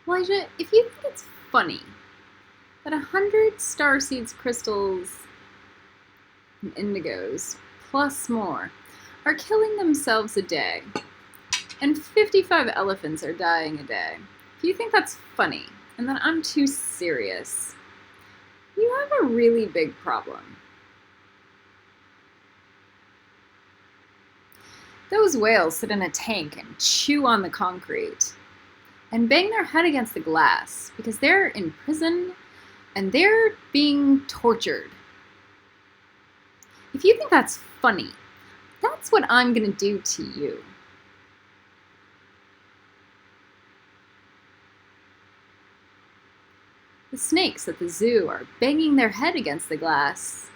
Elijah, if you think it's funny that 100 starseeds, crystals, and indigos, plus more, are killing themselves a day, and 55 elephants are dying a day, if you think that's funny, and that I'm too serious, you have a really big problem. Those whales sit in a tank and chew on the concrete and bang their head against the glass because they're in prison and they're being tortured. If you think that's funny, that's what I'm gonna do to you. The snakes at the zoo are banging their head against the glass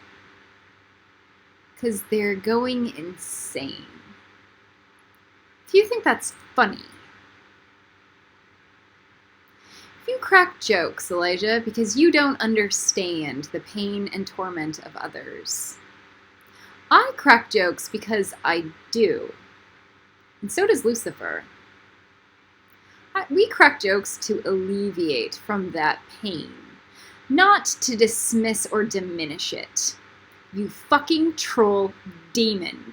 because they're going insane. If you think that's funny, if you crack jokes, Elijah, because you don't understand the pain and torment of others, I crack jokes because I do, and so does Lucifer. We crack jokes to alleviate from that pain, not to dismiss or diminish it. You fucking troll demon.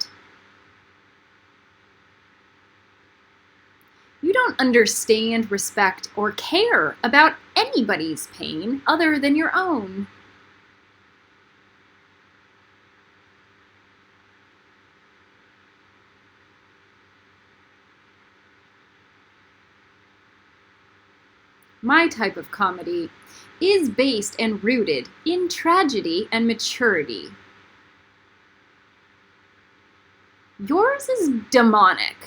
You don't understand, respect, or care about anybody's pain other than your own. My type of comedy is based and rooted in tragedy and maturity. Yours is demonic.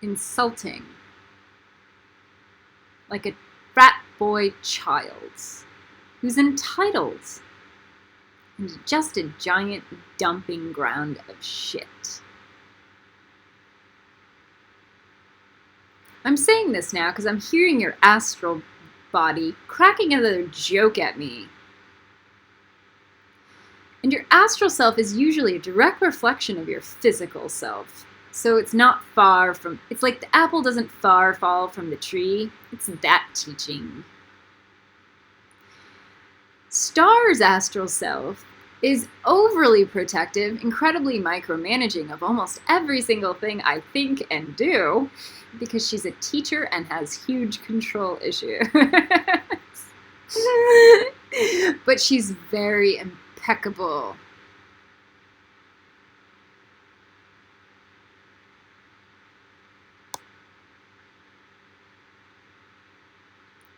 Insulting. Like a frat boy child who's entitled and just a giant dumping ground of shit. I'm saying this now because I'm hearing your astral body cracking another joke at me. And your astral self is usually a direct reflection of your physical self. So it's not far from, it's like the apple doesn't far fall from the tree. It's that teaching. Star's astral self is overly protective, incredibly micromanaging of almost every single thing I think and do, because she's a teacher and has huge control issues. But she's very impeccable.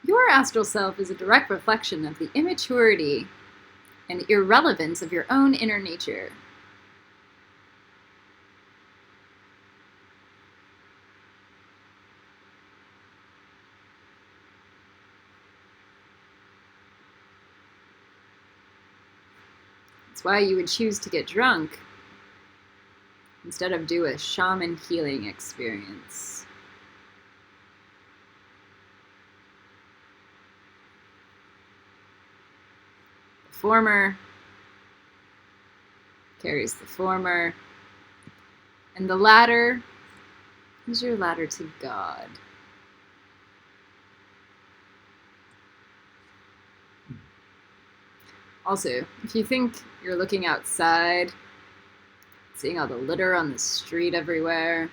Your astral self is a direct reflection of the immaturity and irrelevance of your own inner nature. That's why you would choose to get drunk instead of do a shaman healing experience. The former carries the former, and the latter is your ladder to God. Also, if you think you're looking outside, seeing all the litter on the street everywhere,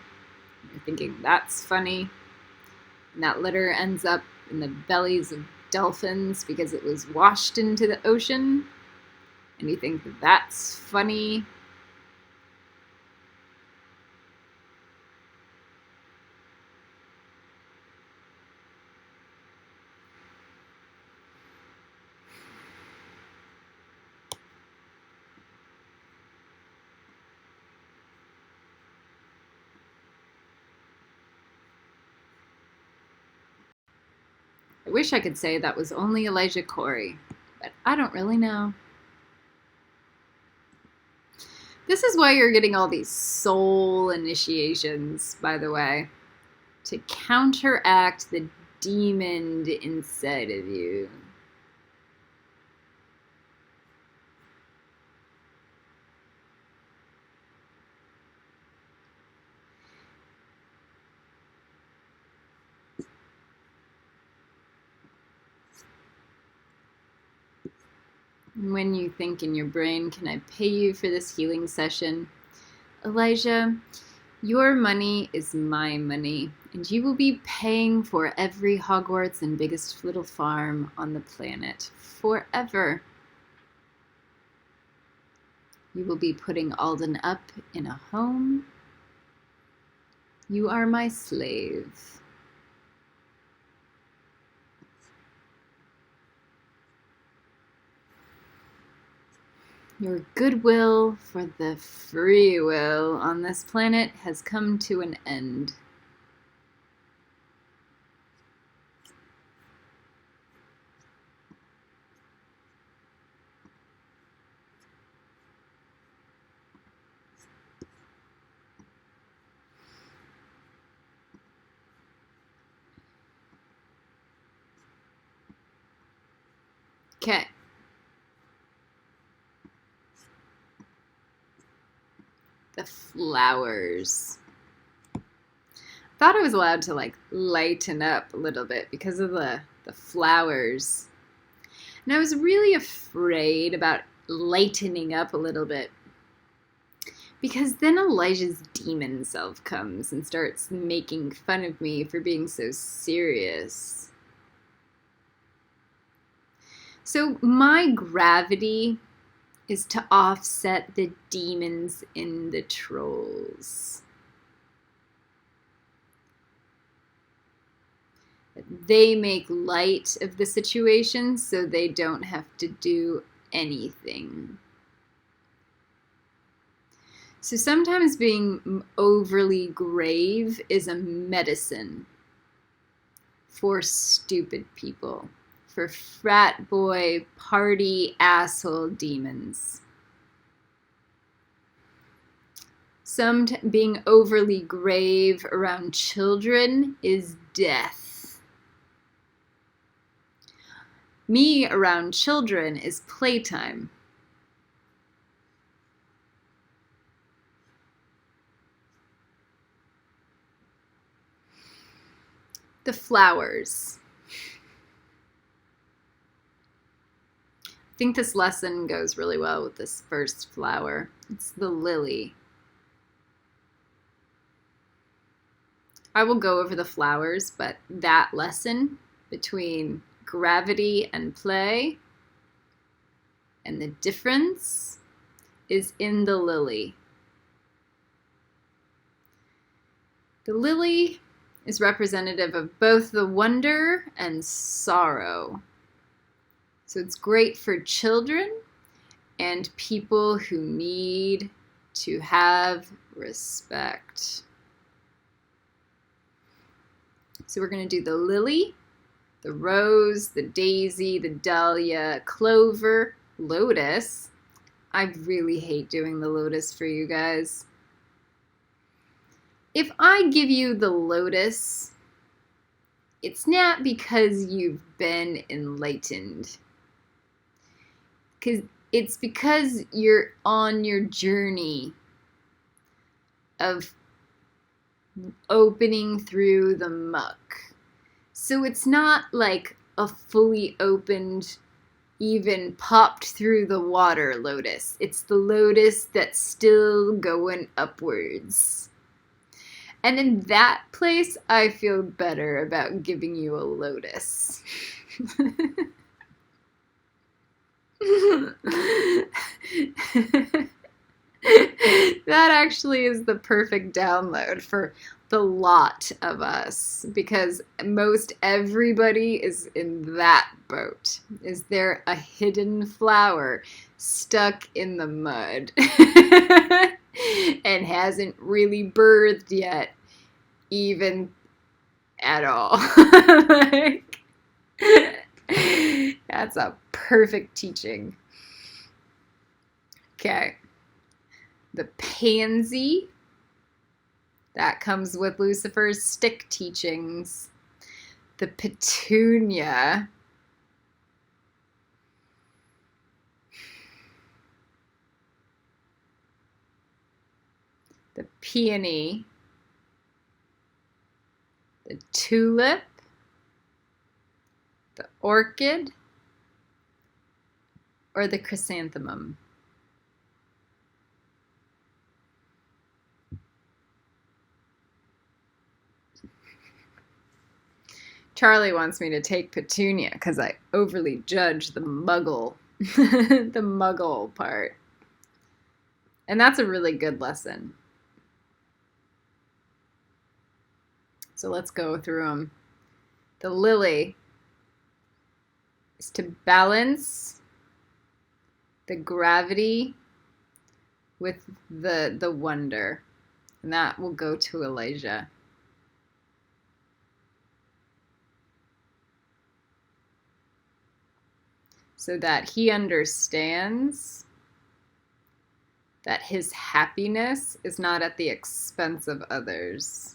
you're thinking that's funny, and that litter ends up in the bellies of dolphins because it was washed into the ocean, and you think that's funny, I wish I could say that was only Elijah Corey, but I don't really know. This is why you're getting all these soul initiations, by the way, to counteract the demon inside of you. When you think in your brain, can I pay you for this healing session? Elijah, your money is my money, and you will be paying for every Hogwarts and biggest little farm on the planet forever. You will be putting Alden up in a home. You are my slave. Your goodwill for the free will on this planet has come to an end. Okay. The flowers. Thought I was allowed to like lighten up a little bit because of the flowers. And I was really afraid about lightening up a little bit. Because then Elijah's demon self comes and starts making fun of me for being so serious. So my gravity is to offset the demons in the trolls. They make light of the situation so they don't have to do anything. So sometimes being overly grave is a medicine for stupid people. For frat boy, party, asshole demons. Being overly grave around children is death. Me around children is playtime. The flowers. I think this lesson goes really well with this first flower. It's the lily. I will go over the flowers, but that lesson between gravity and play and the difference is in the lily. The lily is representative of both the wonder and sorrow. So it's great for children and people who need to have respect. So we're going to do the lily, the rose, the daisy, the dahlia, clover, lotus. I really hate doing the lotus for you guys. If I give you the lotus, it's not because you've been enlightened. It's because you're on your journey of opening through the muck. So it's not like a fully opened, even popped through the water lotus. It's the lotus that's still going upwards. And in that place, I feel better about giving you a lotus. That actually is the perfect download for the lot of us, because most everybody is in that boat. Is there a hidden flower stuck in the mud and hasn't really birthed yet, even at all? Like, that's a perfect teaching. Okay. The pansy, that comes with Lucifer's stick teachings. The petunia. The peony. The tulip. The orchid. Or the chrysanthemum. Charlie wants me to take petunia because I overly judge the muggle, the muggle part. And that's a really good lesson. So let's go through them. The lily is to balance the gravity with the wonder. And that will go to Elijah. So that he understands that his happiness is not at the expense of others.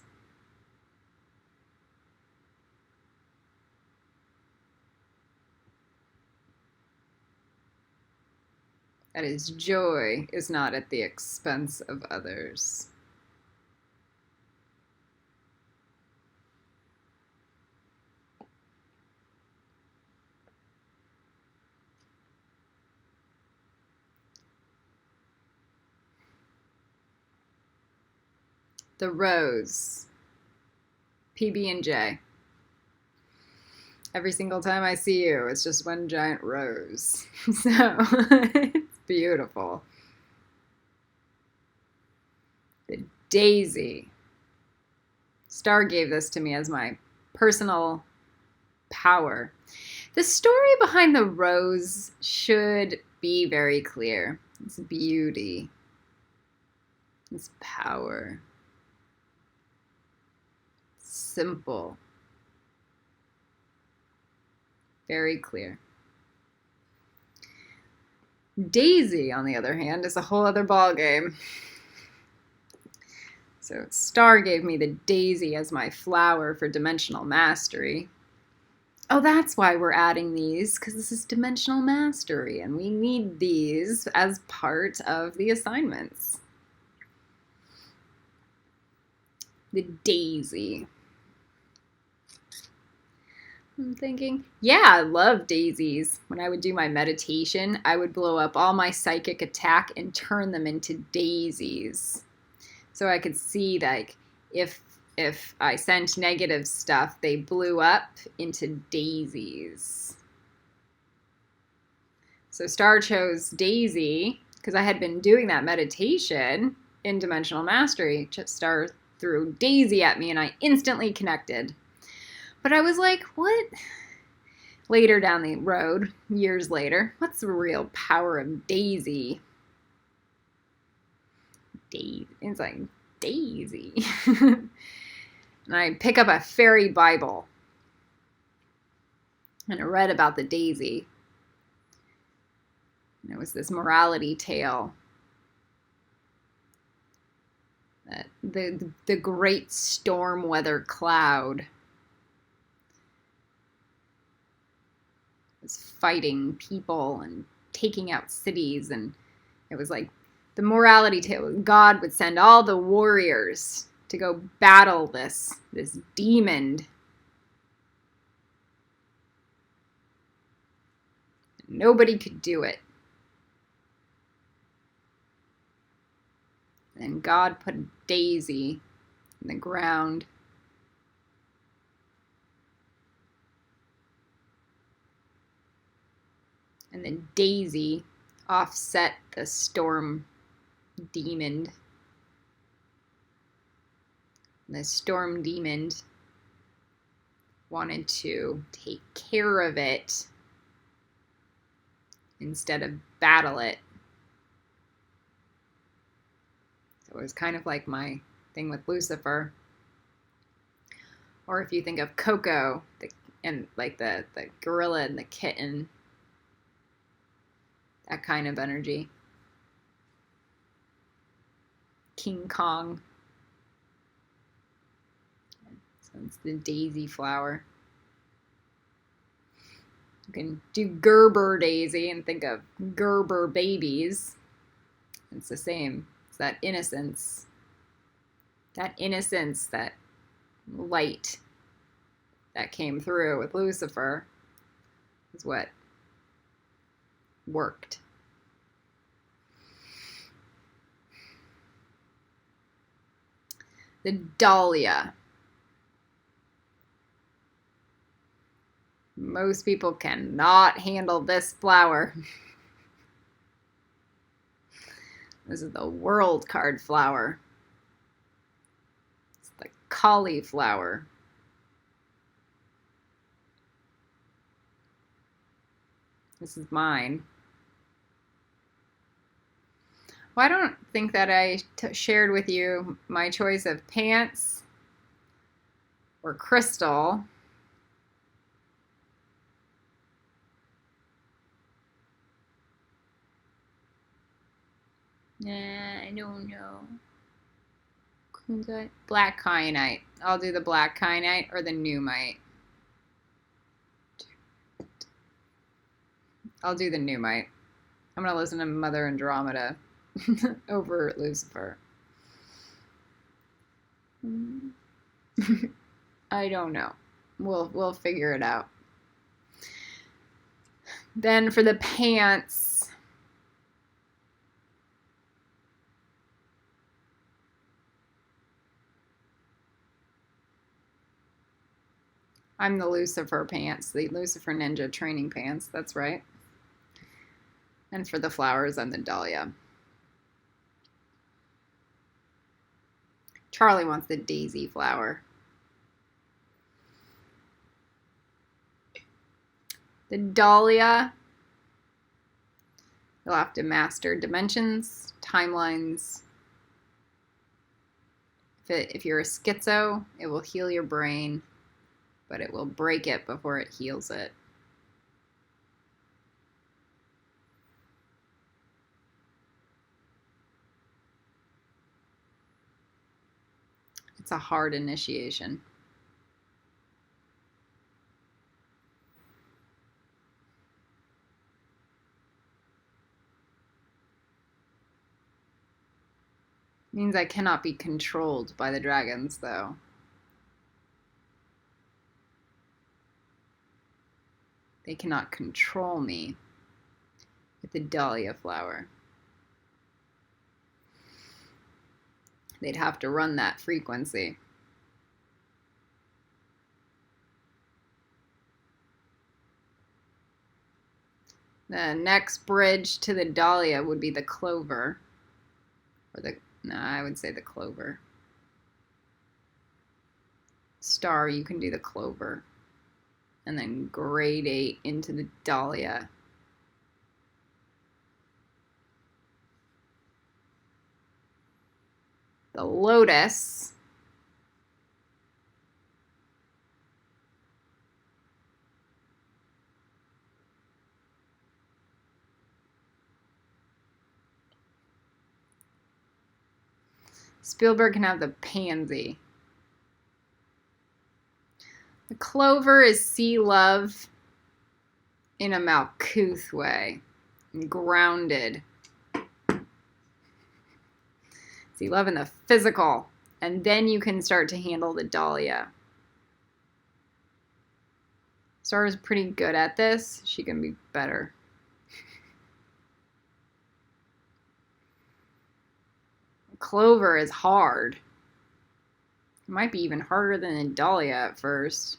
That his joy is not at the expense of others. The rose, PB&J. Every single time I see you, it's just one giant rose. So it's beautiful. The daisy. Star gave this to me as my personal power. The story behind the rose should be very clear. It's beauty. It's power. Simple. Very clear. Daisy, on the other hand, is a whole other ballgame. So Star gave me the daisy as my flower for dimensional mastery. Oh, that's why we're adding these, because this is dimensional mastery, and we need these as part of the assignments. The daisy. I'm thinking, yeah, I love daisies. When I would do my meditation, I would blow up all my psychic attack and turn them into daisies. So I could see, like, if I sent negative stuff, they blew up into daisies. So Star chose daisy because I had been doing that meditation in dimensional mastery. Star threw daisy at me and I instantly connected. But I was like, what? Later down the road, years later, what's the real power of daisy? It's like daisy. And I pick up a fairy Bible. And I read about the daisy. And it was this morality tale. That the great storm weather cloud was fighting people and taking out cities, and it was like the morality tale. God would send all the warriors to go battle this demon. Nobody could do it. And God put a daisy in the ground. And the daisy offset the storm demon. The storm demon wanted to take care of it instead of battle it. So it was kind of like my thing with Lucifer. Or if you think of Coco, and like the gorilla and the kitten, that kind of energy. King Kong. So it's the daisy flower. You can do Gerber daisy and think of Gerber babies. It's the same. It's that innocence. That innocence, that light that came through with Lucifer is what worked. The dahlia. Most people cannot handle this flower. This is the world card flower. It's the cauliflower. This is mine. Well, I don't think that I shared with you my choice of pants or crystal. I don't know. Black kyanite. I'll do the black kyanite or the pneumite. I'll do the pneumite. I'm going to listen to Mother Andromeda over Lucifer. I don't know. We'll figure it out. Then for the pants, I'm the Lucifer pants, the Lucifer Ninja training pants, that's right. And for the flowers, I'm the dahlia. Charlie wants the daisy flower. The dahlia, you'll have to master dimensions, timelines. If you're a schizo, it will heal your brain, but it will break it before it heals it. It's a hard initiation. It means I cannot be controlled by the dragons, though. They cannot control me with the dahlia flower. They'd have to run that frequency. The next bridge to the dahlia would be the clover. I would say the clover. Star, you can do the clover. And then gradate into the dahlia. The lotus. Spielberg can have the pansy. The clover is sea love in a Malkuth way, grounded. Sea love in the physical, and then you can start to handle the dahlia. Star is pretty good at this. She can be better. Clover is hard. It might be even harder than a dahlia at first.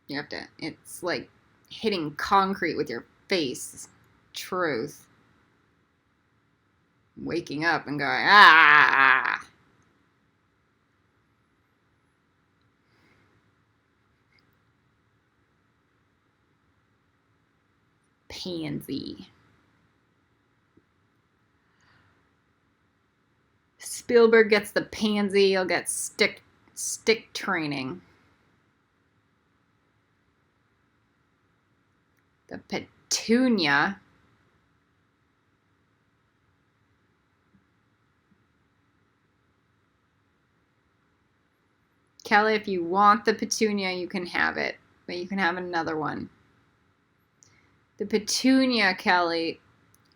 You have to, it's like hitting concrete with your face. Truth. Waking up and going, ah! Pansy. Spielberg gets the pansy, he'll get stick training. The petunia. Kelly, if you want the petunia, you can have it, but you can have another one. The petunia, Kelly,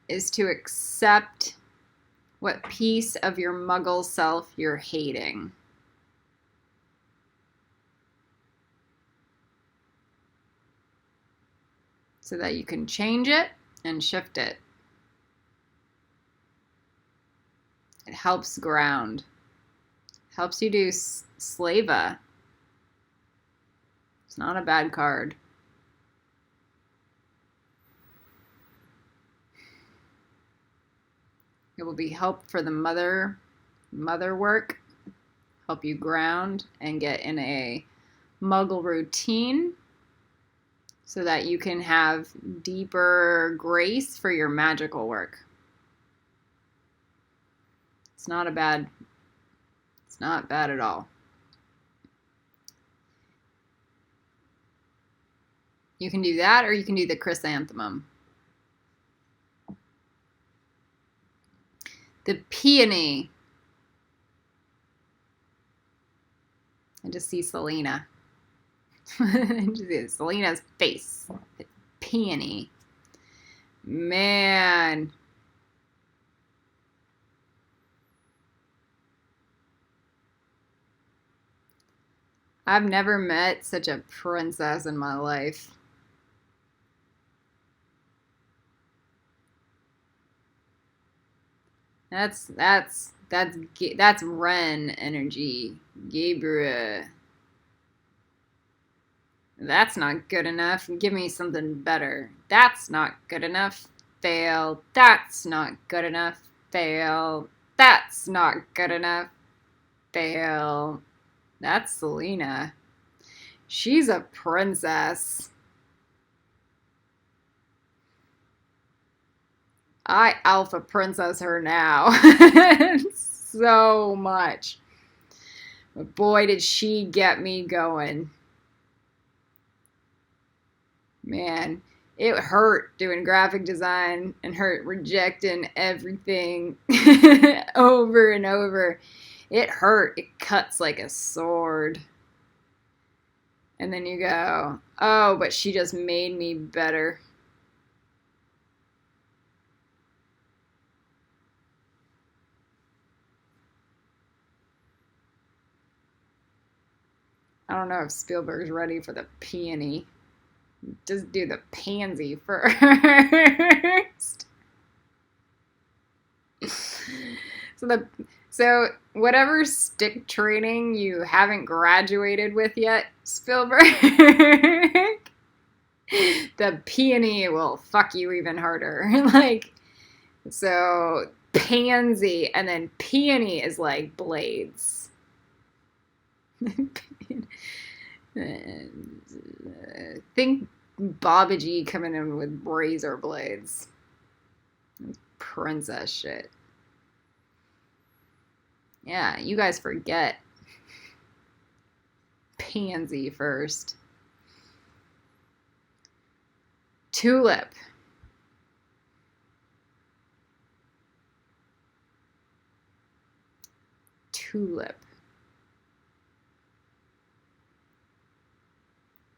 is to accept what piece of your muggle self you're hating. So that you can change it and shift it. It helps ground. Helps you do Slava. It's not a bad card. It will be help for the mother work, help you ground and get in a muggle routine so that you can have deeper grace for your magical work. It's not bad at all. You can do that, or you can do the chrysanthemum. The peony. I just see Selena. I just see Selena's face. The peony. Man. I've never met such a princess in my life. That's Ren energy. Gabriel. That's not good enough. Give me something better. That's not good enough. Fail. That's not good enough. Fail. That's not good enough. Fail. That's Selena. She's a princess. I alpha princess her now. So much. But boy, did she get me going. Man, it hurt doing graphic design and hurt rejecting everything over and over. It hurt. It cuts like a sword. And then you go, oh, but she just made me better. I don't know if Spielberg's ready for the peony. Just do the pansy first. So whatever stick training you haven't graduated with yet, Spielberg, the peony will fuck you even harder. So pansy and then peony is like blades. Think Babaji coming in with razor blades. Princess shit. Yeah, you guys forget. Pansy first. Tulip. Tulip.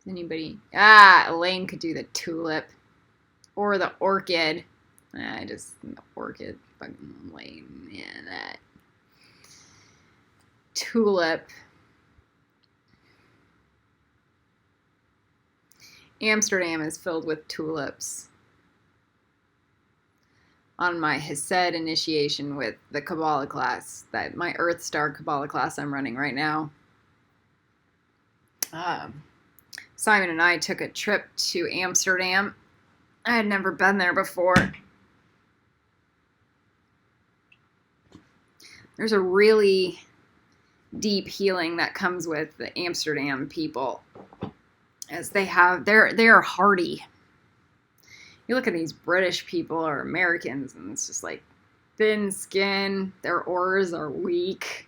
Anybody? Elaine could do the tulip. Or the orchid. The orchid. Fucking Elaine. Yeah, that. Tulip. Amsterdam is filled with tulips. On my Hesed initiation with the Kabbalah class, my Earth Star Kabbalah class I'm running right now. Simon and I took a trip to Amsterdam. I had never been there before. There's a really deep healing that comes with the Amsterdam people, as they are hardy. You look at these British people or Americans, and it's just like thin skin. Their auras are weak.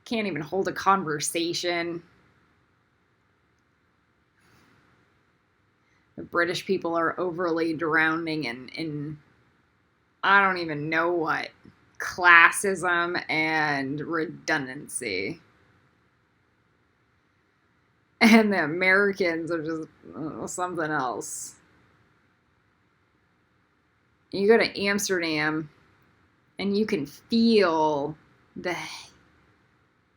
Can't even hold a conversation. The British people are overly drowning in I don't even know what. classism and redundancy. And the Americans are just something else. You go to Amsterdam and you can feel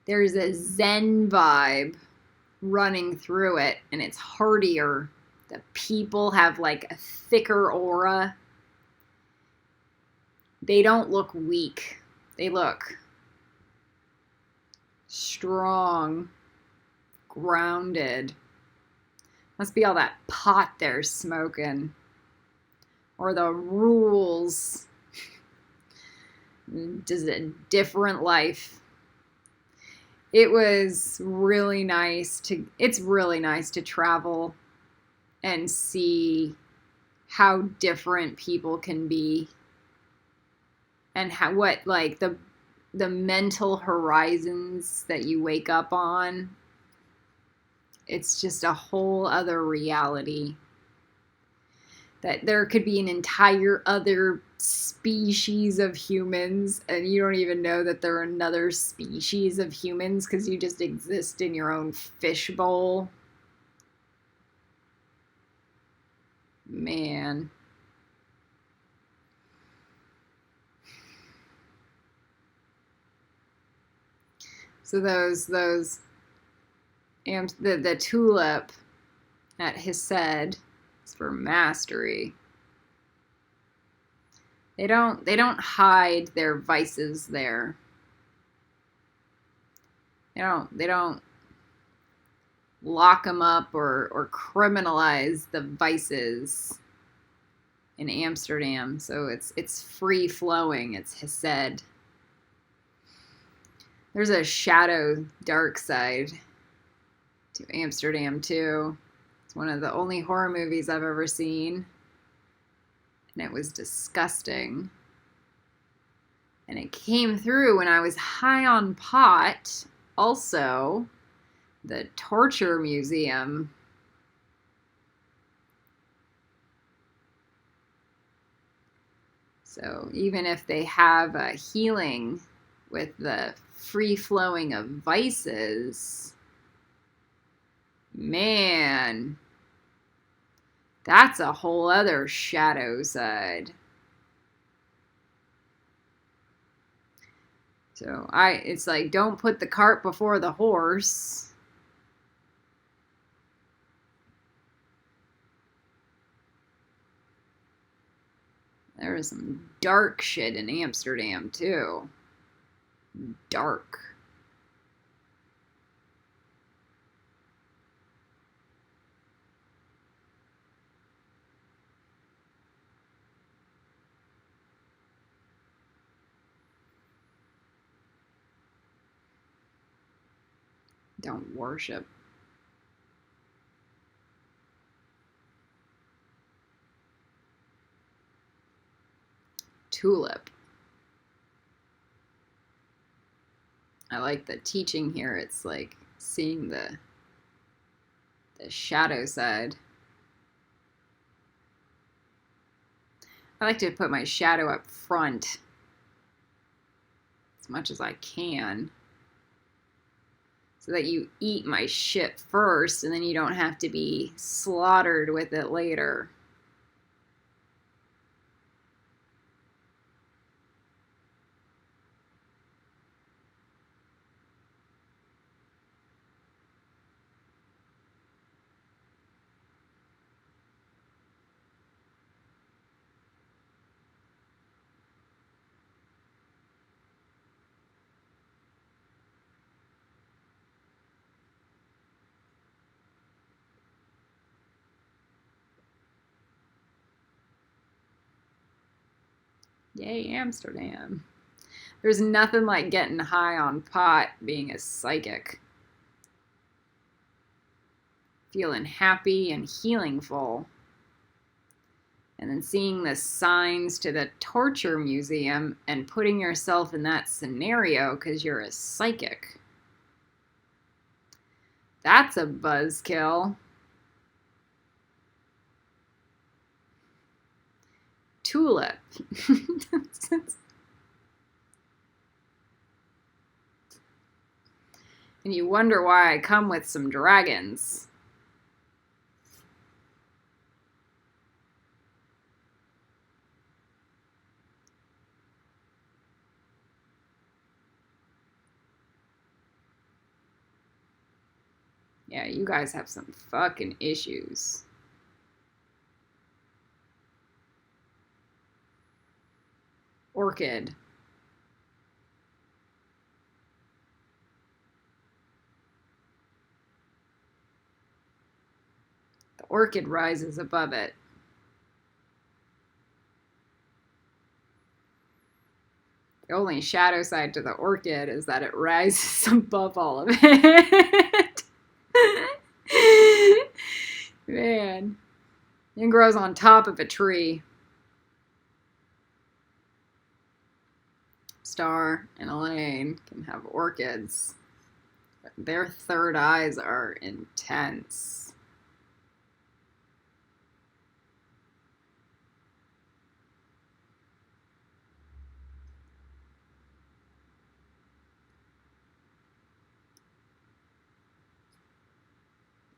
there's a Zen vibe running through it, and it's heartier. The people have like a thicker aura. They don't look weak. They look strong, grounded. Must be all that pot they're smoking. Or the rules. Just a different life. It's really nice to travel and see how different people can be, and the mental horizons that you wake up on. It's just a whole other reality. That there could be an entire other species of humans, and you don't even know that they're another species of humans because you just exist in your own fishbowl. Man. So the tulip at Hesed is for mastery. They don't hide their vices there. They don't lock them up or criminalize the vices in Amsterdam. So it's free flowing. It's Hesed. There's a shadow dark side to Amsterdam too. It's one of the only horror movies I've ever seen. And it was disgusting. And it came through when I was high on pot. Also, the torture museum. So even if they have a healing with the free flowing of vices, man, that's a whole other shadow side. So it's like, don't put the cart before the horse. There is some dark shit in Amsterdam too. Dark. Don't worship. Tulip. I like the teaching here. It's like seeing the shadow side. I like to put my shadow up front as much as I can, so that you eat my shit first and then you don't have to be slaughtered with it later. Yay, Amsterdam. There's nothing like getting high on pot being a psychic. Feeling happy and healingful. And then seeing the signs to the torture museum and putting yourself in that scenario because you're a psychic. That's a buzzkill. Tulip. And you wonder why I come with some dragons. Yeah, you guys have some fucking issues. Orchid. The orchid rises above it. The only shadow side to the orchid is that it rises above all of it. Man. It grows on top of a tree. Star and Elaine can have orchids. Their third eyes are intense.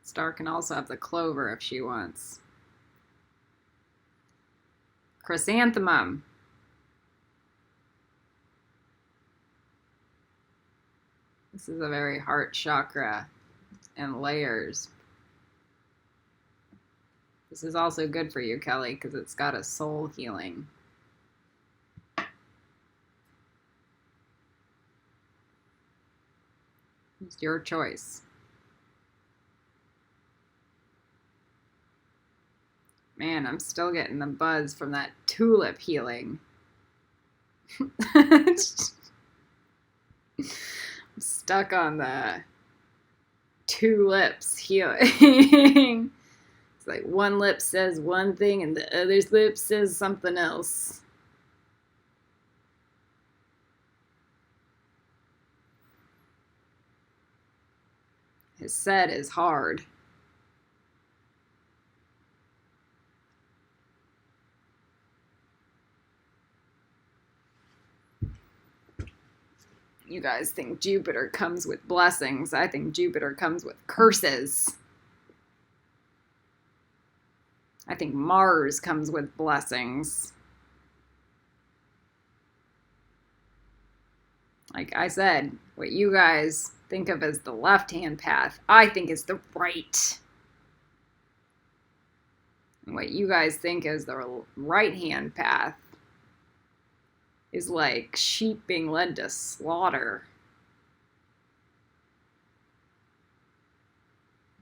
Star can also have the clover if she wants. Chrysanthemum. This is a very heart chakra and layers. This is also good for you, Kelly, because it's got a soul healing. It's your choice. Man, I'm still getting the buzz from that tulip healing. I'm stuck on the two lips healing. It's like one lip says one thing and the other lip says something else. His set is hard. You guys think Jupiter comes with blessings. I think Jupiter comes with curses. I think Mars comes with blessings. Like I said, what you guys think of as the left-hand path, I think is the right. And what you guys think is the right-hand path is like sheep being led to slaughter.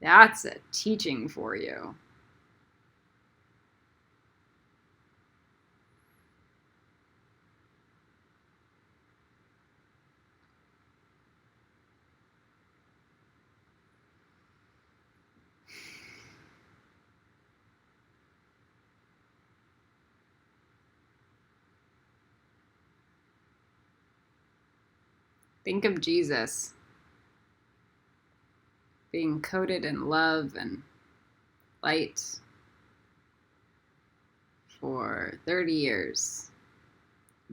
That's a teaching for you. Think of Jesus being coated in love and light for 30 years,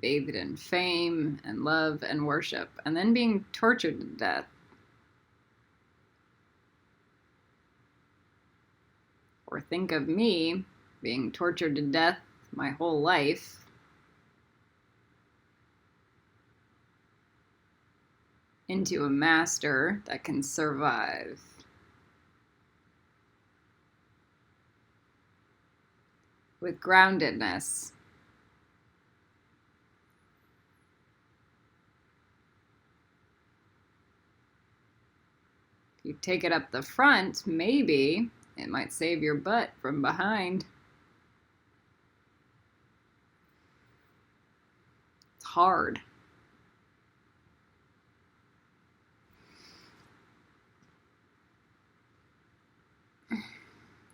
bathed in fame and love and worship, and then being tortured to death. Or think of me being tortured to death my whole life, into a master that can survive. With groundedness. If you take it up the front, maybe it might save your butt from behind. It's hard.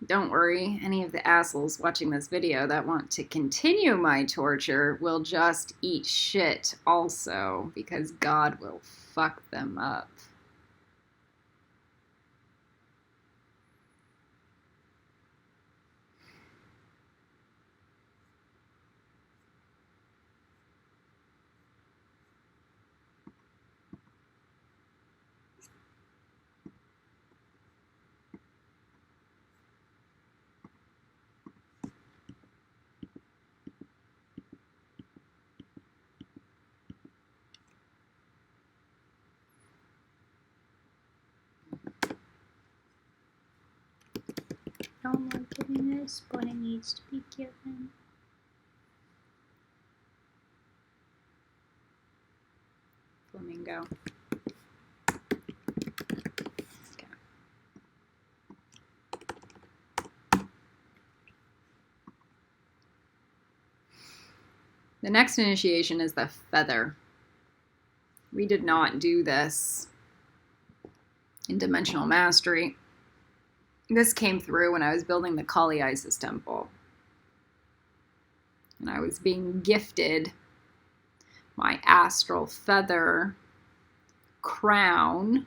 Don't worry, any of the assholes watching this video that want to continue my torture will just eat shit also, because God will fuck them up. don't like giving this, but it needs to be given. Flamingo. Okay. The next initiation is the feather. We did not do this in Dimensional Mastery. This came through when I was building the Kali Isis temple. And I was being gifted my astral feather crown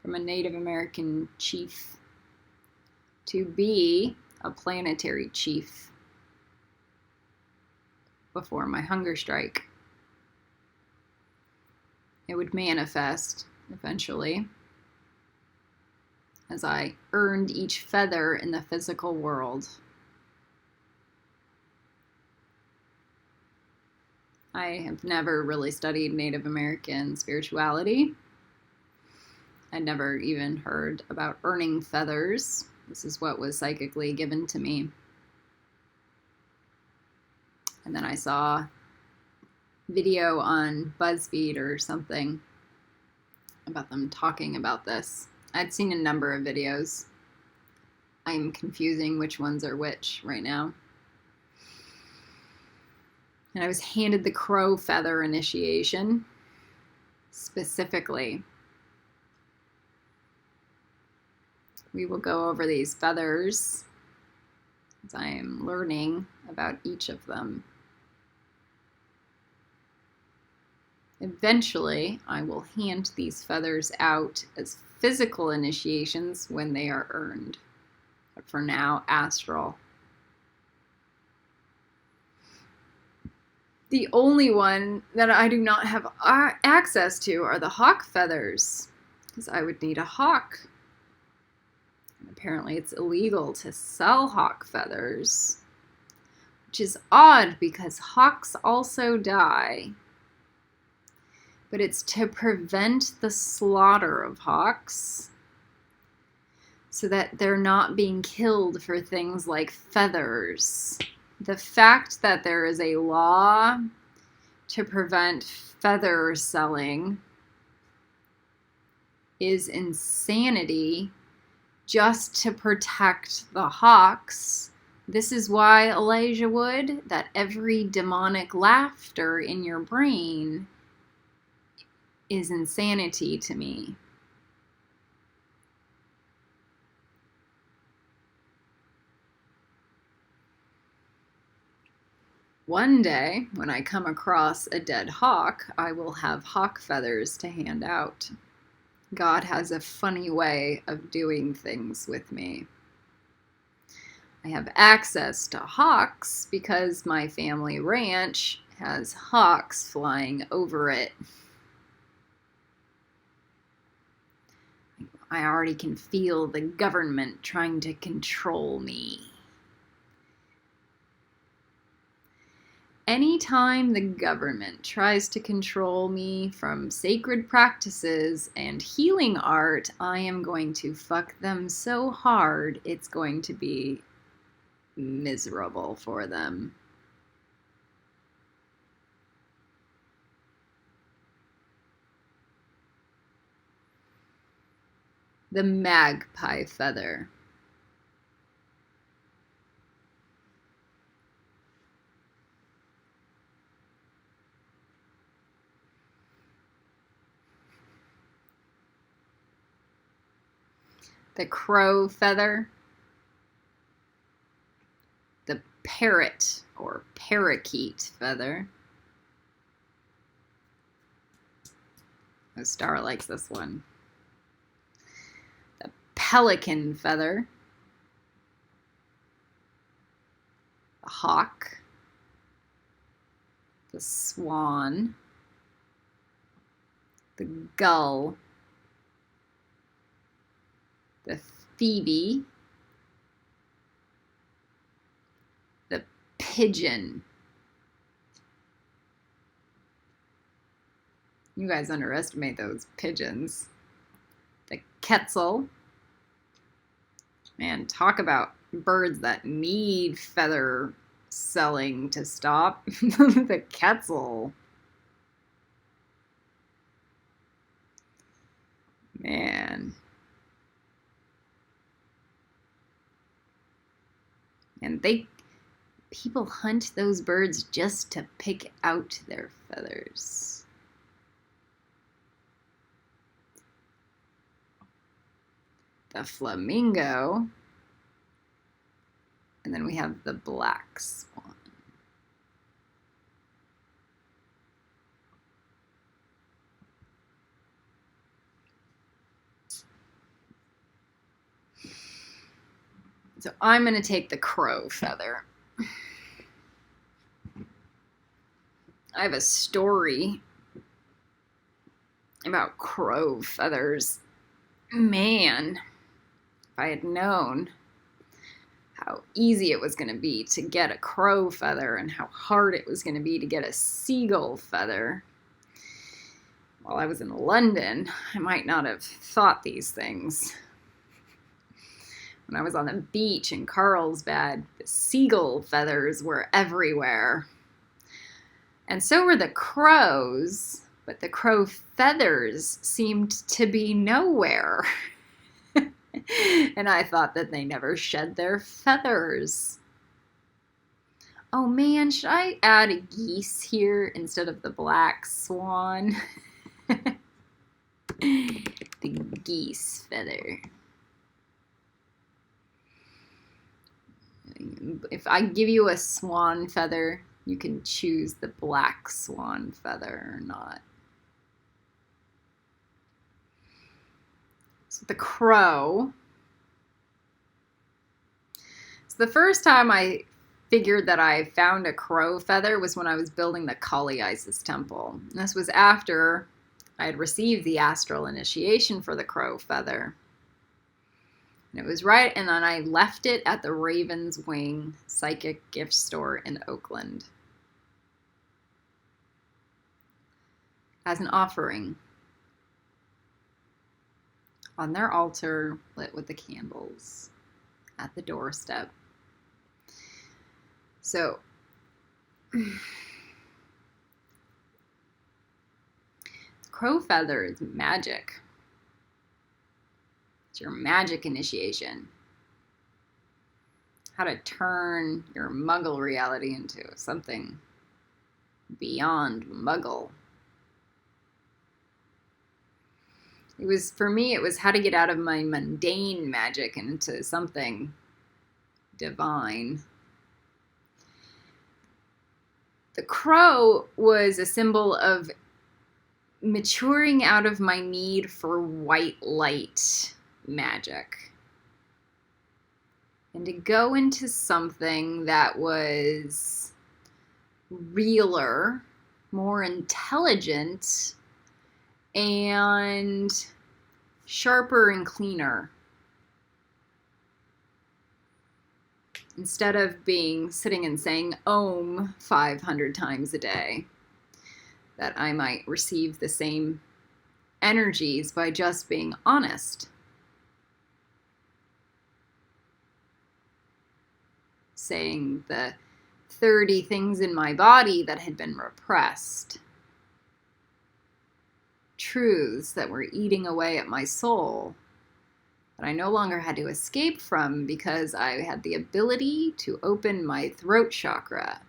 from a Native American chief to be a planetary chief before my hunger strike. It would manifest eventually as I earned each feather in the physical world. I have never really studied Native American spirituality. I'd never even heard about earning feathers. This is what was psychically given to me. And then I saw a video on BuzzFeed or something about them talking about this. I'd seen a number of videos. I'm confusing which ones are which right now. And I was handed the crow feather initiation specifically. We will go over these feathers as I am learning about each of them. Eventually, I will hand these feathers out as physical initiations when they are earned. But for now, astral. The only one that I do not have access to are the hawk feathers, because I would need a hawk. And apparently it's illegal to sell hawk feathers, which is odd because hawks also die. But it's to prevent the slaughter of hawks so that they're not being killed for things like feathers. The fact that there is a law to prevent feather selling is insanity just to protect the hawks. This is why, Elijah Wood, that every demonic laughter in your brain is insanity to me. One day, when I come across a dead hawk, I will have hawk feathers to hand out. God has a funny way of doing things with me. I have access to hawks because my family ranch has hawks flying over it. I already can feel the government trying to control me. Anytime the government tries to control me from sacred practices and healing art, I am going to fuck them so hard, it's going to be miserable for them. The magpie feather. The crow feather. The parrot or parakeet feather. Oh, Star likes this one. The pelican feather. The hawk. The swan. The gull. The phoebe. The pigeon. You guys underestimate those pigeons. The quetzal. Man, talk about birds that need feather selling to stop. The quetzal. Man. And people hunt those birds just to pick out their feathers. The flamingo. And then we have the black swan. So I'm going to take the crow feather. I have a story about crow feathers. Man, if I had known how easy it was going to be to get a crow feather and how hard it was going to be to get a seagull feather while I was in London, I might not have thought these things. When I was on the beach in Carlsbad, the seagull feathers were everywhere. And so were the crows, but the crow feathers seemed to be nowhere. And I thought that they never shed their feathers. Oh man, should I add a geese here instead of the black swan? The geese feather. If I give you a swan feather, you can choose the black swan feather or not. So the crow. So the first time I figured that I found a crow feather was when I was building the Kali Isis temple. And this was after I had received the astral initiation for the crow feather. And it was right, and then I left it at the Raven's Wing psychic gift store in Oakland as an offering on their altar lit with the candles at the doorstep. So the crow feather is magic. It's your magic initiation. How to turn your muggle reality into something beyond muggle. For me, it was how to get out of my mundane magic into something divine. The crow was a symbol of maturing out of my need for white light magic. And to go into something that was realer, more intelligent, and sharper and cleaner. Instead of sitting and saying Om 500 times a day, that I might receive the same energies by just being honest. Saying the 30 things in my body that had been repressed. Truths that were eating away at my soul that I no longer had to escape from because I had the ability to open my throat chakra.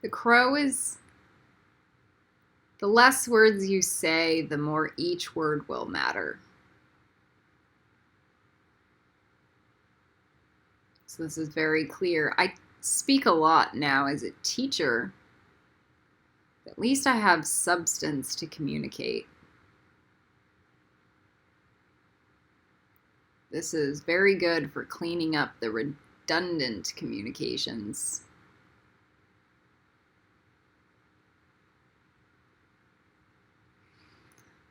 The crow is, the less words you say, the more each word will matter. So this is very clear. I speak a lot now as a teacher that At least I have substance to communicate. This is very good for cleaning up the redundant communications.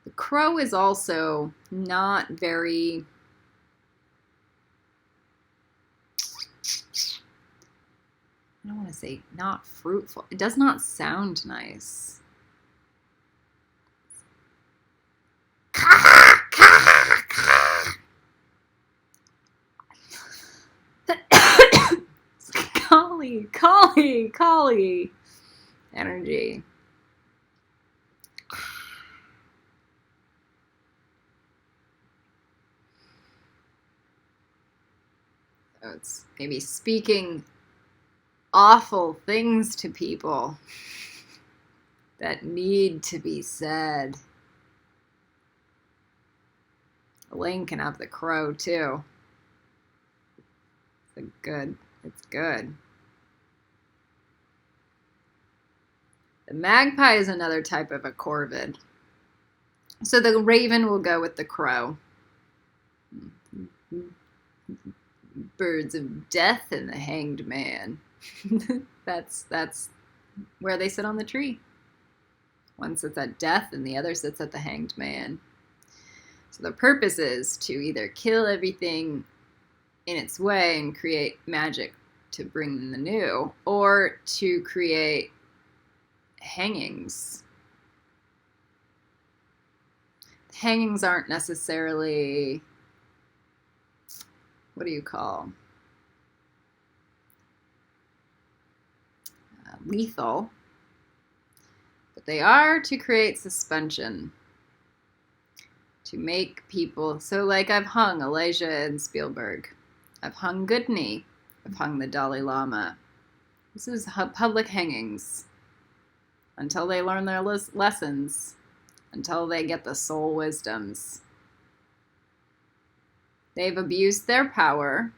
The crow is also not very... I don't want to say not fruitful. It does not sound nice. Collie energy. So it's maybe speaking awful things to people that need to be said. Elaine can have the crow too. It's good. The magpie is another type of a corvid. So the raven will go with the crow. Birds of death and the hanged man. That's where they sit on the tree. One sits at death and the other sits at the hanged man. So the purpose is to either kill everything in its way and create magic to bring in the new, or to create hangings. Hangings aren't necessarily, what do you call, lethal, but they are to create suspension, to make people, so like I've hung Elijah and Spielberg, I've hung Goodney, I've hung the Dalai Lama. This is public hangings until they learn their lessons, until they get the soul wisdoms. They've abused their power.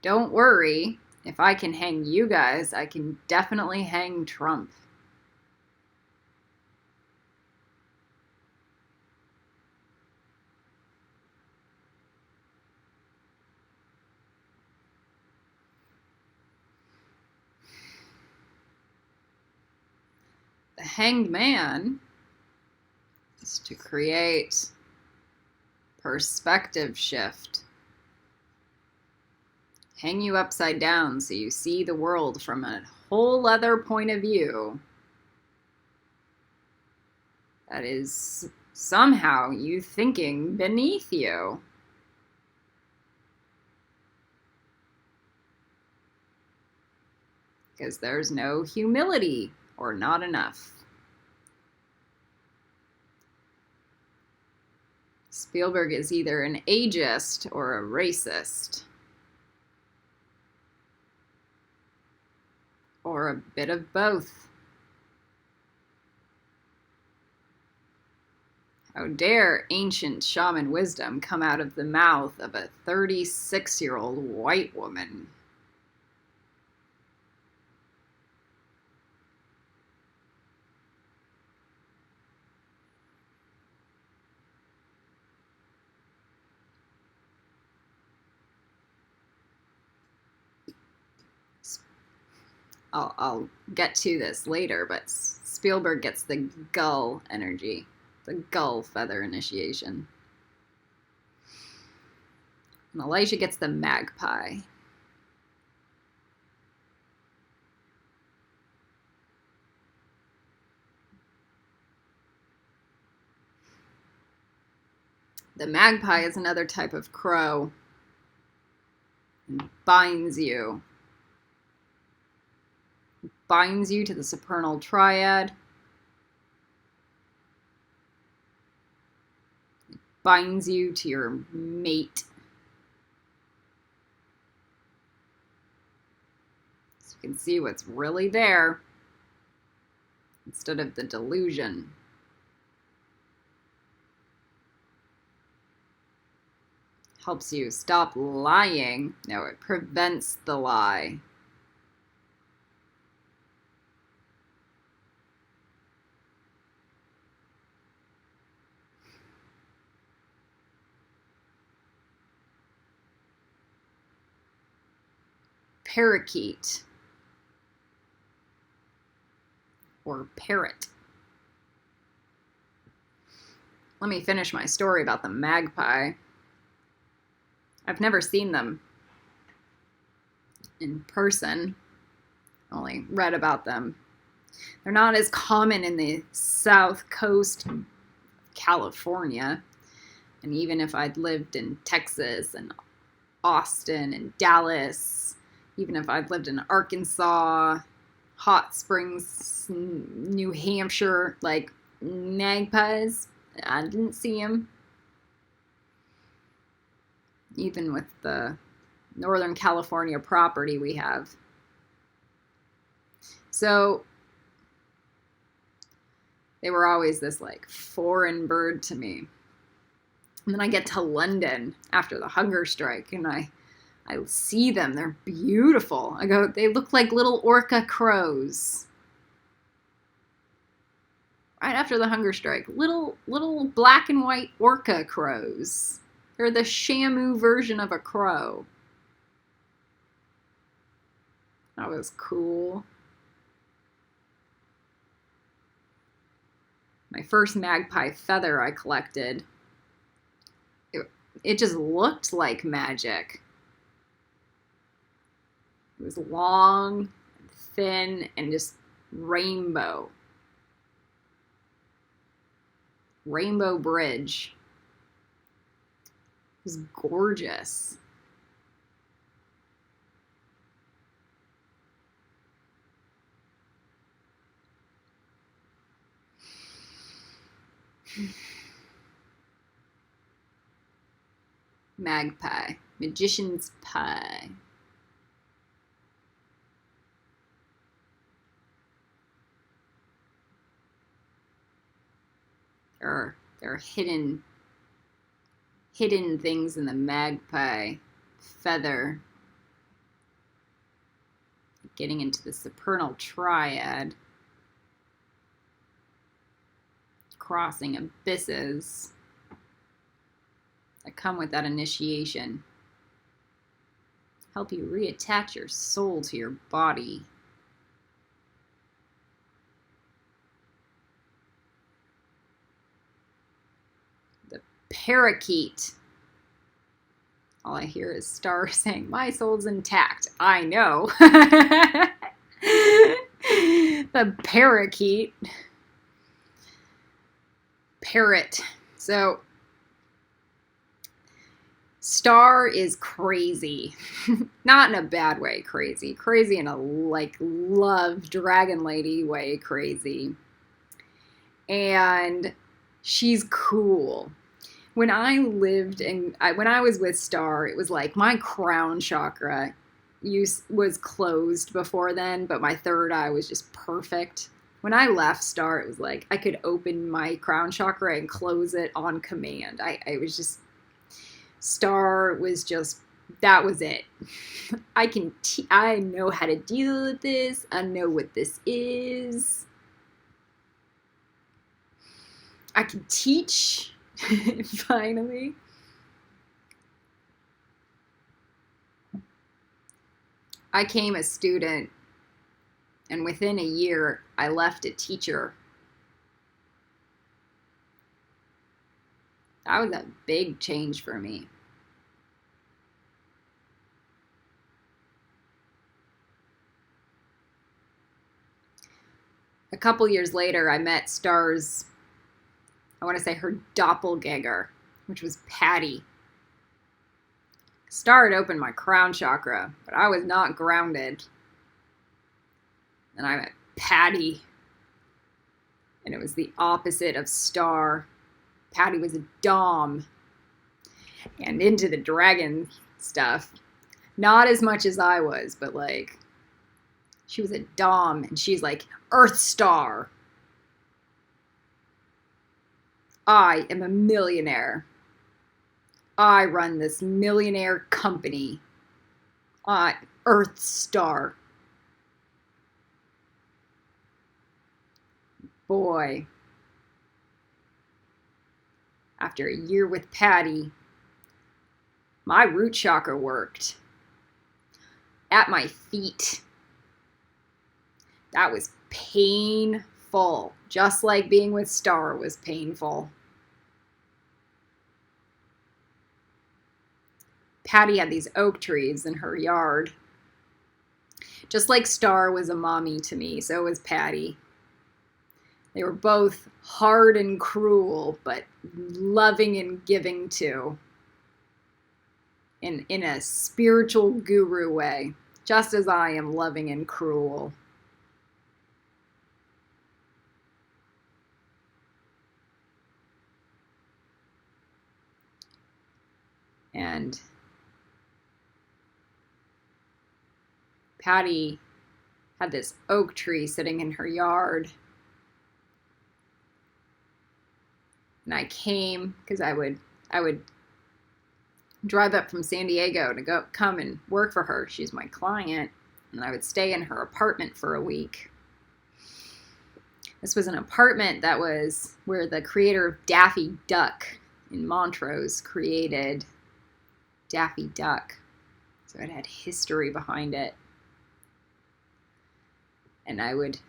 Don't worry, if I can hang you guys, I can definitely hang Trump. The hanged man is to create perspective shift. Hang you upside down so you see the world from a whole other point of view. That is somehow you thinking beneath you. Because there's no humility or not enough. Spielberg is either an ageist or a racist. Or a bit of both. How dare ancient shaman wisdom come out of the mouth of a 36-year-old white woman? I'll get to this later, but Spielberg gets the gull energy, the gull feather initiation. And Elijah gets the magpie. The magpie is another type of crow and binds you. Binds you to the supernal triad. It binds you to your mate. So you can see what's really there instead of the delusion. Helps you stop lying. No, it prevents the lie. parakeet or parrot. Let me finish my story about the magpie. I've never seen them in person, only read about them. They're not as common in the south coast of California. And even if I'd lived in Texas and Austin and Dallas, even if I'd lived in Arkansas, Hot Springs, New Hampshire, like magpies, I didn't see them. Even with the Northern California property we have. So they were always this like foreign bird to me. And then I get to London after the hunger strike and I see them. They're beautiful. I go, they look like little orca crows. Right after the hunger strike, little black and white orca crows. They're the Shamu version of a crow. That was cool. My first magpie feather I collected, it just looked like magic. It was long, thin, and just rainbow. Rainbow Bridge. It was gorgeous. Magpie. Magician's pie. There are hidden things in the magpie feather. Getting into the supernal triad. Crossing abysses that come with that initiation. Help you reattach your soul to your body. The parakeet. All I hear is Star saying, my soul's intact. I know. The parakeet. Parrot. So, Star is crazy. Not in a bad way crazy. Crazy in a, like, love dragon lady way crazy. And she's cool. When I was with Star, it was like my crown chakra was closed before then, but my third eye was just perfect. When I left Star, it was like I could open my crown chakra and close it on command. Star was just, that was it. I know how to deal with this. I know what this is. I can teach, finally. I came a student, and within a year, I left a teacher. That was a big change for me. A couple years later, I met Star's, I want to say her doppelganger, which was Patty. Star had opened my crown chakra, but I was not grounded. And I met Patty, and it was the opposite of Star. Patty was a dom, and into the dragon stuff. Not as much as I was, but like, she was a dom, and she's like, Earth Star. I am a millionaire. I run this millionaire company. Earth Star. Boy. After a year with Patty, my root chakra worked. at my feet. That was painful, just like being with Star was painful. Patty had these oak trees in her yard. Just like Star was a mommy to me, so was Patty. They were both hard and cruel, but loving and giving too. In a spiritual guru way, just as I am loving and cruel. And Patty had this oak tree sitting in her yard. And I came because I would drive up from San Diego to come and work for her. She's my client. And I would stay in her apartment for a week. This was an apartment that was where the creator of Daffy Duck in Montrose created Daffy Duck. So it had history behind it. And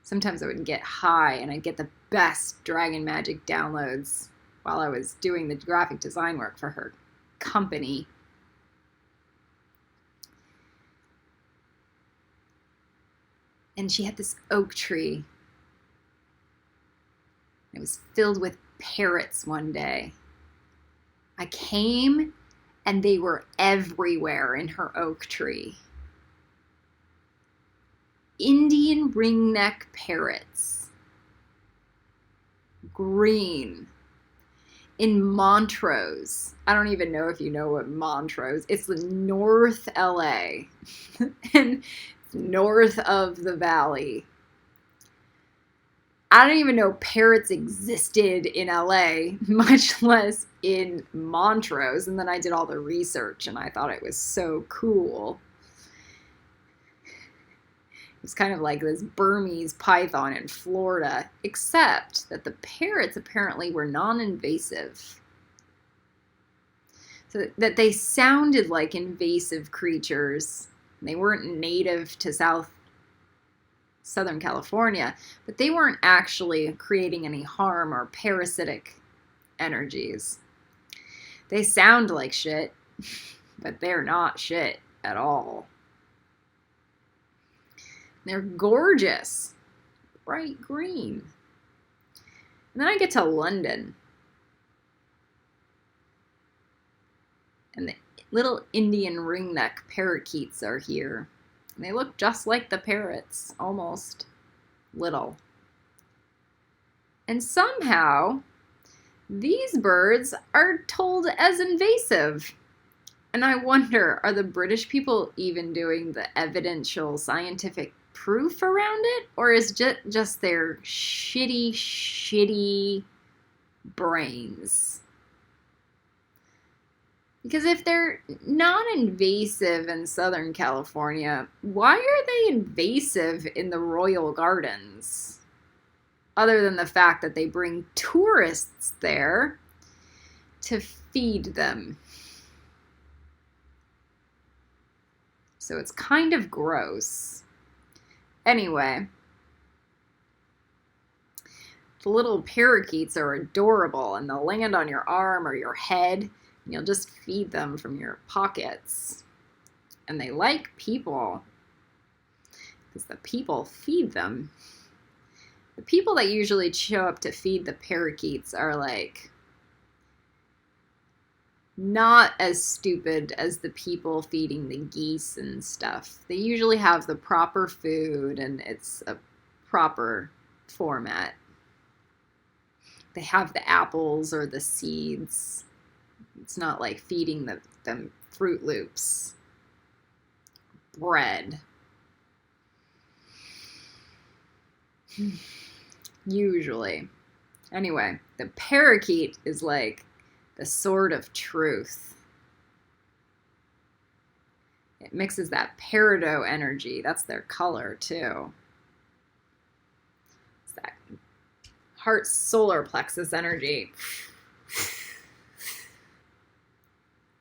sometimes I would get high and I'd get the best dragon magic downloads while I was doing the graphic design work for her company. And she had this oak tree. It was filled with parrots one day. I came and they were everywhere in her oak tree. Indian ringneck parrots. Green. In Montrose. I don't even know if you know what Montrose. It's the North LA. And north of the valley. I don't even know parrots existed in LA, much less in Montrose. And then I did all the research and I thought it was so cool. It's kind of like this Burmese python in Florida, except that the parrots apparently were non-invasive. So that they sounded like invasive creatures. They weren't native to Southern California, but they weren't actually creating any harm or parasitic energies. They sound like shit, but they're not shit at all. They're gorgeous, bright green. And then I get to London. And the little Indian ringneck parakeets are here. And they look just like the parrots, almost little. And somehow, these birds are told as invasive. And I wonder, are the British people even doing the evidential scientific proof around it? Or is just their shitty brains? Because if they're non-invasive in Southern California, why are they invasive in the Royal Gardens? Other than the fact that they bring tourists there to feed them. So it's kind of gross. Anyway, the little parakeets are adorable and they'll land on your arm or your head. And you'll just feed them from your pockets. And they like people because the people feed them. The people that usually show up to feed the parakeets are like not as stupid as the people feeding the geese and stuff. They usually have the proper food and it's a proper format. They have the apples or the seeds. It's not like feeding them Fruit Loops. Bread. Usually. Anyway, the parakeet is like the sword of truth. It mixes that peridot energy. That's their color, too. It's that heart solar plexus energy.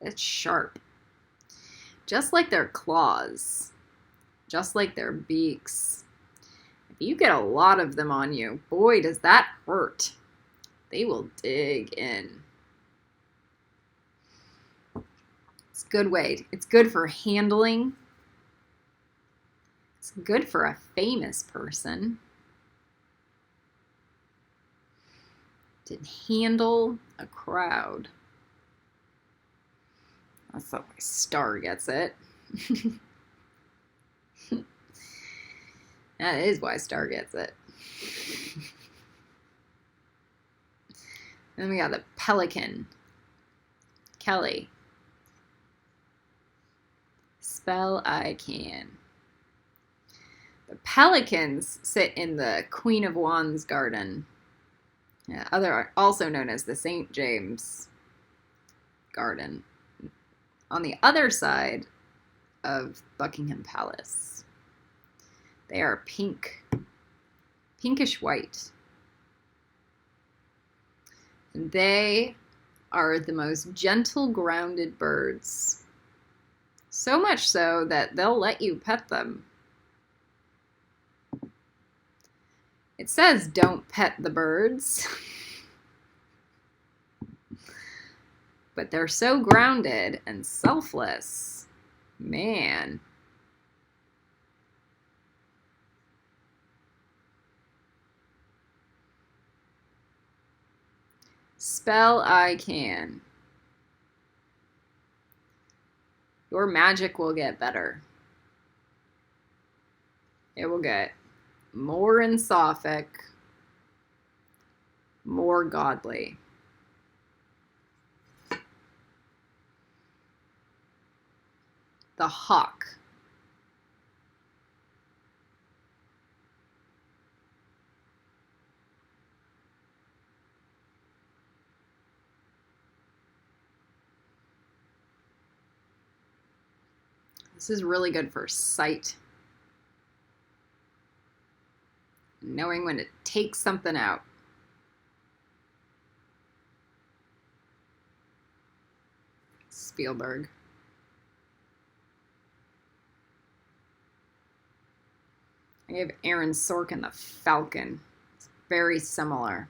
It's sharp. just like their claws, just like their beaks. If you get a lot of them on you, boy, does that hurt. They will dig in. It's a good way. It's good for handling. It's good for a famous person to handle a crowd. That's how my star gets it. That is why Star gets it. Then we got the pelican. Kelly. Spell I can. The pelicans sit in the Queen of Wands garden, also known as the St. James garden, on the other side of Buckingham Palace. They are pink, pinkish white. And they are the most gentle, grounded birds. So much so that they'll let you pet them. It says don't pet the birds. But they're so grounded and selfless. Man. Spell I can. Your magic will get better. It will get more Sophic, more godly. The hawk. This is really good for sight. Knowing when to take something out. Spielberg. I gave Aaron Sorkin the falcon. It's very similar.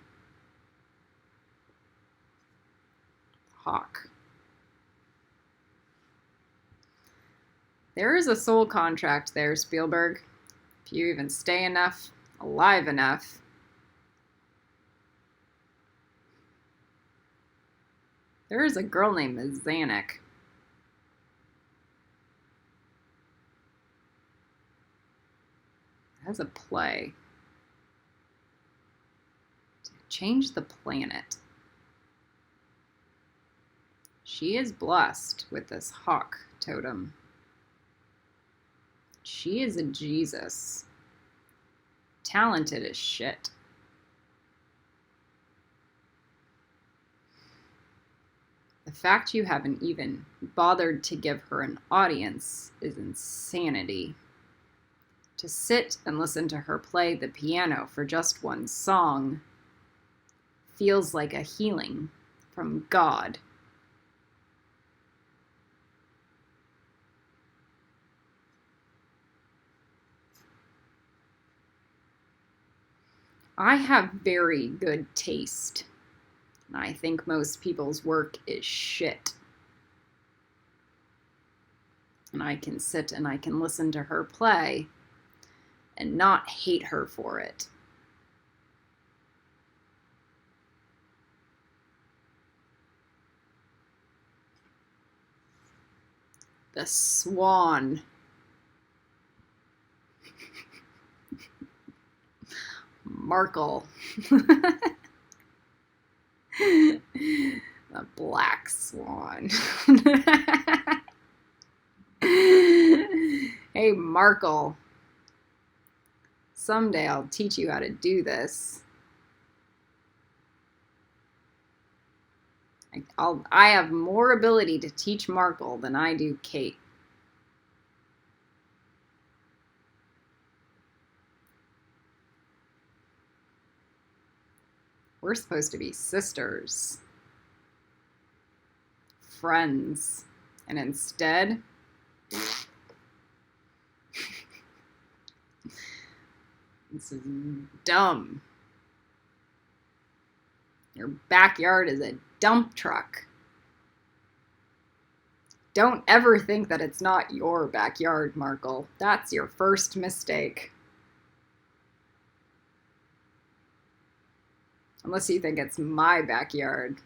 Hawk. There is a soul contract there, Spielberg. If you even stay enough, alive enough. There is a girl named Zanuck. It has a play. To change the planet. She is blessed with this hawk totem. She is a Jesus. Talented as shit. The fact you haven't even bothered to give her an audience is insanity. To sit and listen to her play the piano for just one song feels like a healing from God. I have very good taste. I think most people's work is shit. And I can sit and I can listen to her play and not hate her for it. The swan. Markle. The black swan. Hey, Markle. Someday I'll teach you how to do this. I have more ability to teach Markle than I do Kate. We're supposed to be sisters, friends, and instead, This is dumb. Your backyard is a dump truck. Don't ever think that it's not your backyard, Markle. That's your first mistake. Unless you think it's my backyard.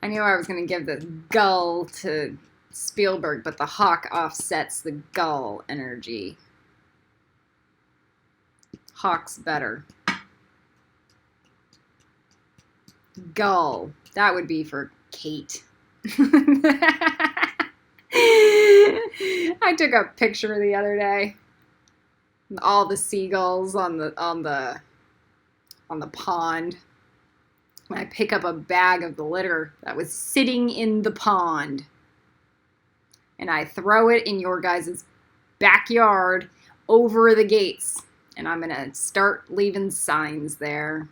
I knew I was going to give the gull to Spielberg, but the hawk offsets the gull energy. Hawk's better. Gull. That would be for Kate. I took a picture the other day. All the seagulls on the pond. When I pick up a bag of the litter that was sitting in the pond, and I throw it in your guys' backyard over the gates, and I'm gonna start leaving signs there.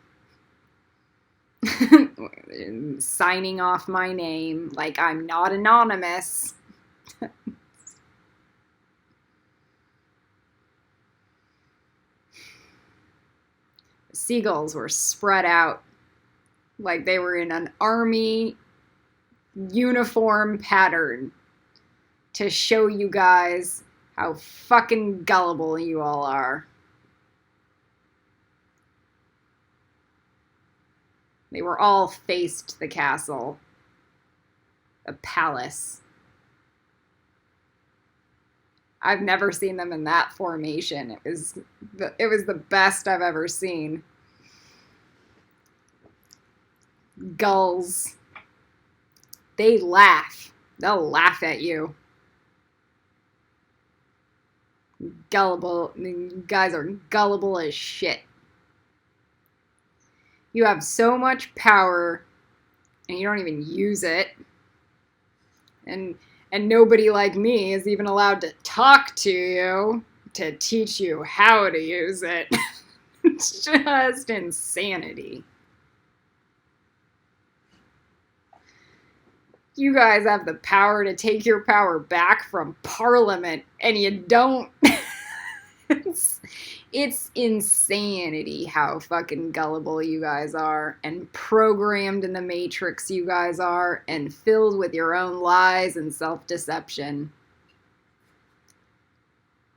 Signing off my name like I'm not anonymous. The seagulls were spread out like they were in an army uniform pattern to show you guys how fucking gullible you all are. They were all faced the castle, the palace. I've never seen them in that formation. It was the best I've ever seen. Gulls. They laugh. They'll laugh at you. Gullible. You guys are gullible as shit. You have so much power, and you don't even use it. And nobody like me is even allowed to talk to you to teach you how to use it. It's just insanity. You guys have the power to take your power back from Parliament, and you don't. It's insanity how fucking gullible you guys are, and programmed in the matrix you guys are, and filled with your own lies and self-deception.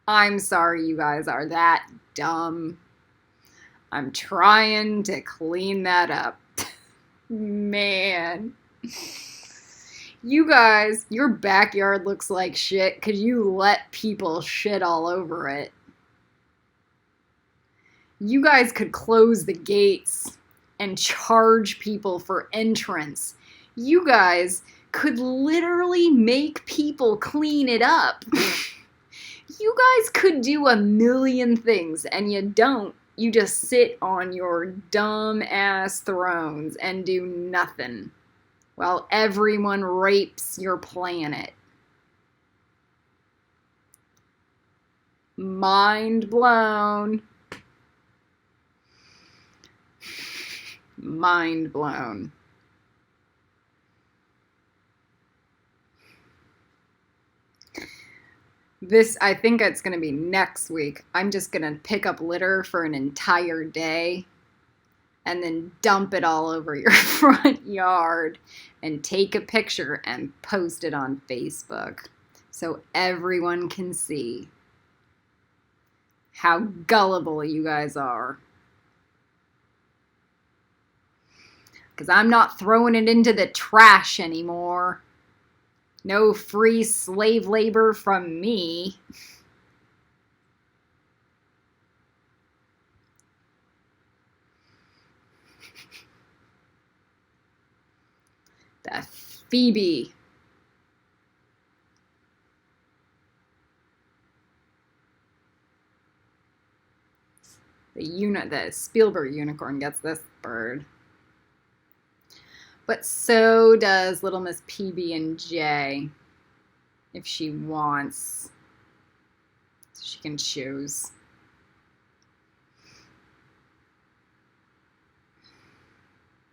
I'm sorry you guys are that dumb. I'm trying to clean that up. Man. You guys, your backyard looks like shit because you let people shit all over it. You guys could close the gates and charge people for entrance. You guys could literally make people clean it up. You guys could do a million things, and you don't. You just sit on your dumb ass thrones and do nothing while everyone rapes your planet. Mind blown. Mind blown. I think it's going to be next week. I'm just going to pick up litter for an entire day and then dump it all over your front yard and take a picture and post it on Facebook so everyone can see how gullible you guys are. Because I'm not throwing it into the trash anymore. No free slave labor from me. The Phoebe. The Spielberg unicorn gets this bird. But so does Little Miss PB&J, if she wants. So she can choose.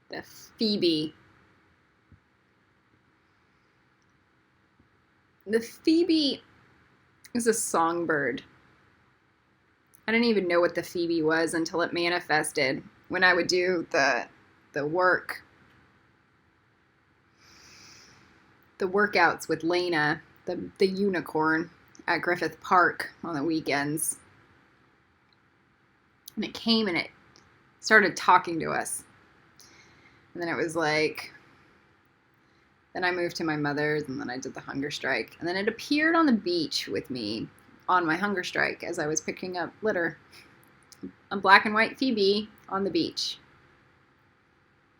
The Phoebe. The Phoebe is a songbird. I didn't even know what the Phoebe was until it manifested when I would do the workouts with Lena, the unicorn, at Griffith Park on the weekends. And it came and it started talking to us. And then it was like, then I moved to my mother's, and then I did the hunger strike. And then it appeared on the beach with me on my hunger strike as I was picking up litter. A black and white Phoebe on the beach.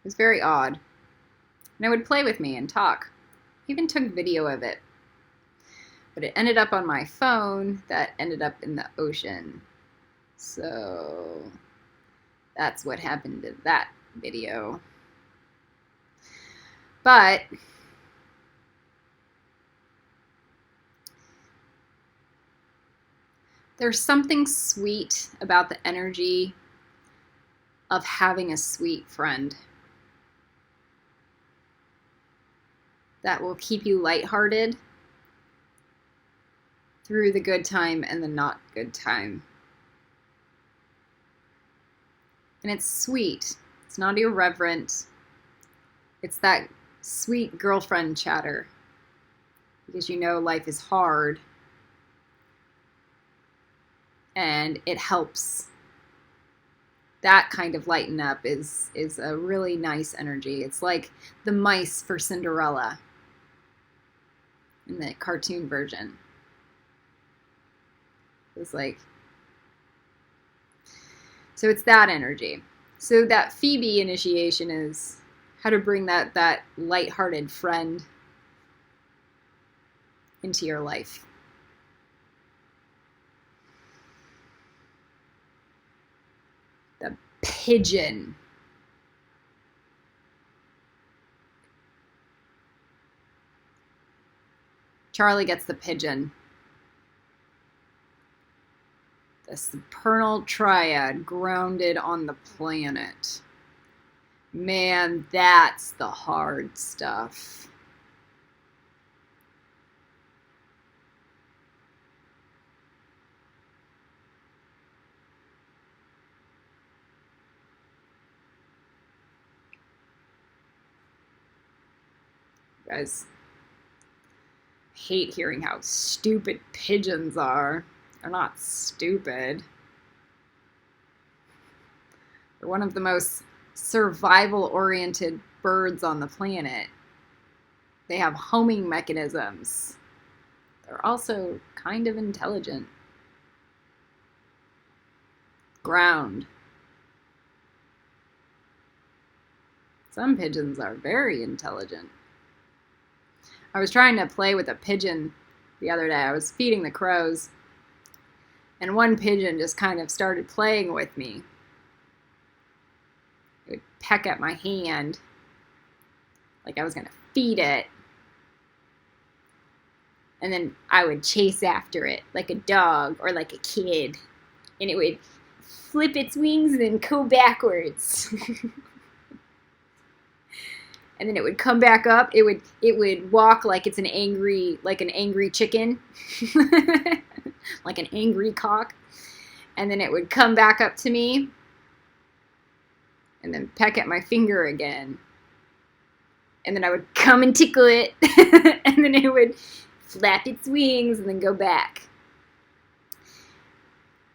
It was very odd. And it would play with me and talk. I even took video of it. But it ended up on my phone that ended up in the ocean. So that's what happened to that video. But there's something sweet about the energy of having a sweet friend that will keep you lighthearted through the good time and the not good time. And it's sweet. It's not irreverent. It's that sweet girlfriend chatter. Because you know life is hard. And it helps. That kind of lighten up is a really nice energy. It's like the mice for Cinderella in the cartoon version. It's like, so it's that energy. So that Phoebe initiation is how to bring that lighthearted friend into your life. The pigeon. Charlie gets the pigeon. The supernal triad grounded on the planet. Man, that's the hard stuff. Guys, I hate hearing how stupid pigeons are. They're not stupid. They're one of the most survival-oriented birds on the planet. They have homing mechanisms. They're also kind of intelligent. Ground. Some pigeons are very intelligent. I was trying to play with a pigeon the other day. I was feeding the crows, and one pigeon just kind of started playing with me. It would peck at my hand like I was going to feed it. And then I would chase after it like a dog or like a kid. And it would flip its wings and then go backwards. And then it would come back up. It would walk like it's an angry chicken. Like an angry cock. And then it would come back up to me. And then peck at my finger again. And then I would come and tickle it. And then it would flap its wings and then go back.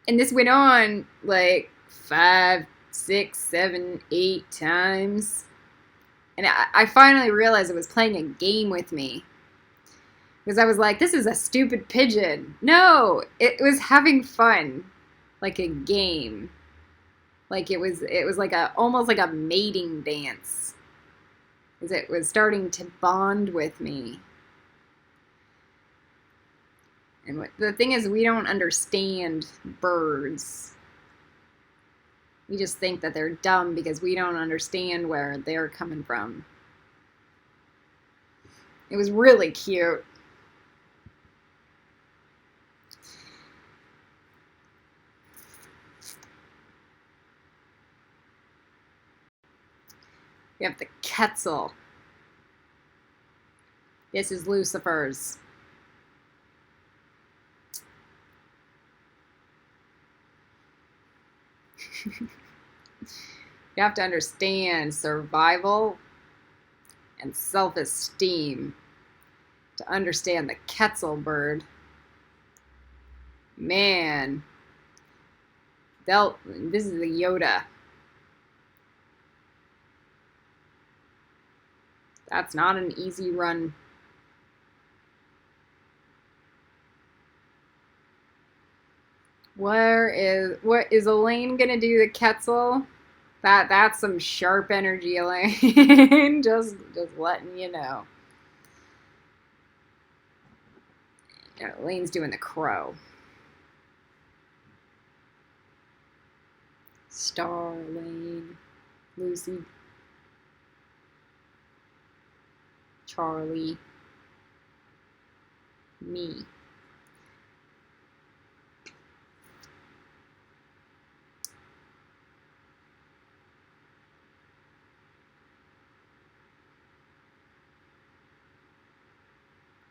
And this went on like 5, 6, 7, 8 times. And I finally realized it was playing a game with me. Because I was like, this is a stupid pigeon. No, it was having fun. Like a game. Like it was like almost like a mating dance. Because it was starting to bond with me. And the thing is, we don't understand birds. We just think that they're dumb because we don't understand where they're coming from. It was really cute. We have the Quetzal. This is Lucifer's. You have to understand survival and self-esteem to understand the Quetzal bird. Man, this is the Yoda. That's not an easy run. What is Elaine gonna do the Quetzal? That's some sharp energy, Elaine. just letting you know. Elaine's doing the crow. Starlane, Lucy, Charlie, me.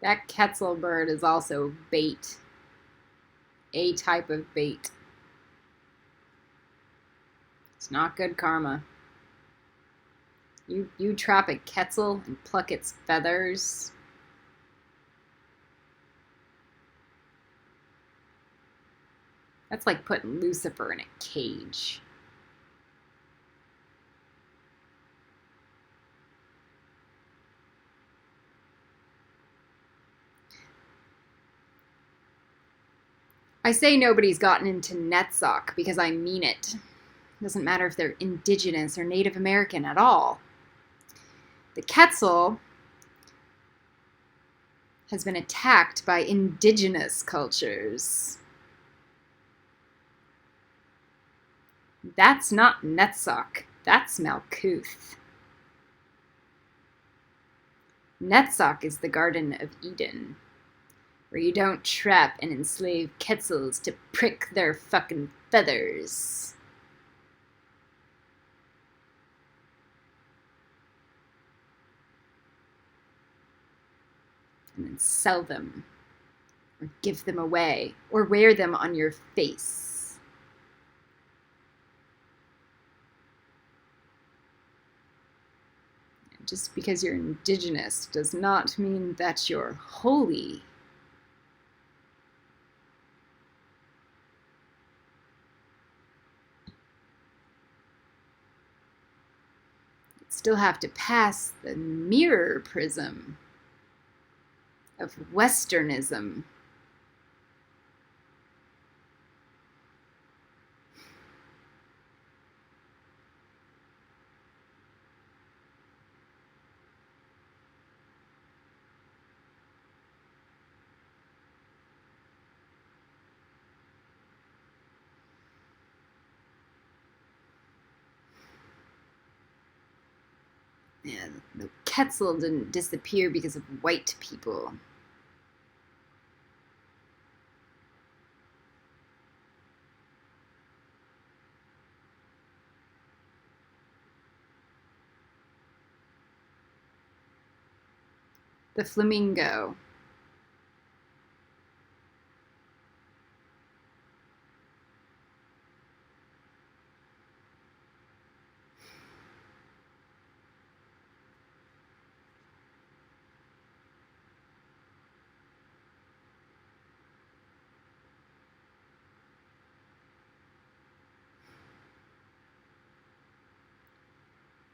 That Quetzal bird is also bait. A type of bait. It's not good karma. You trap a Quetzal and pluck its feathers. That's like putting Lucifer in a cage. I say nobody's gotten into Netsock because I mean it. It doesn't matter if they're indigenous or Native American at all. The Quetzal has been attacked by indigenous cultures. That's not Netsock. That's Malkuth. Netsock is the Garden of Eden, where you don't trap and enslave Quetzals to prick their fucking feathers. And then sell them, or give them away, or wear them on your face. Just because you're indigenous does not mean that you're holy. You still have to pass the mirror prism of Westernism. Yeah, the Quetzal didn't disappear because of white people. The flamingo.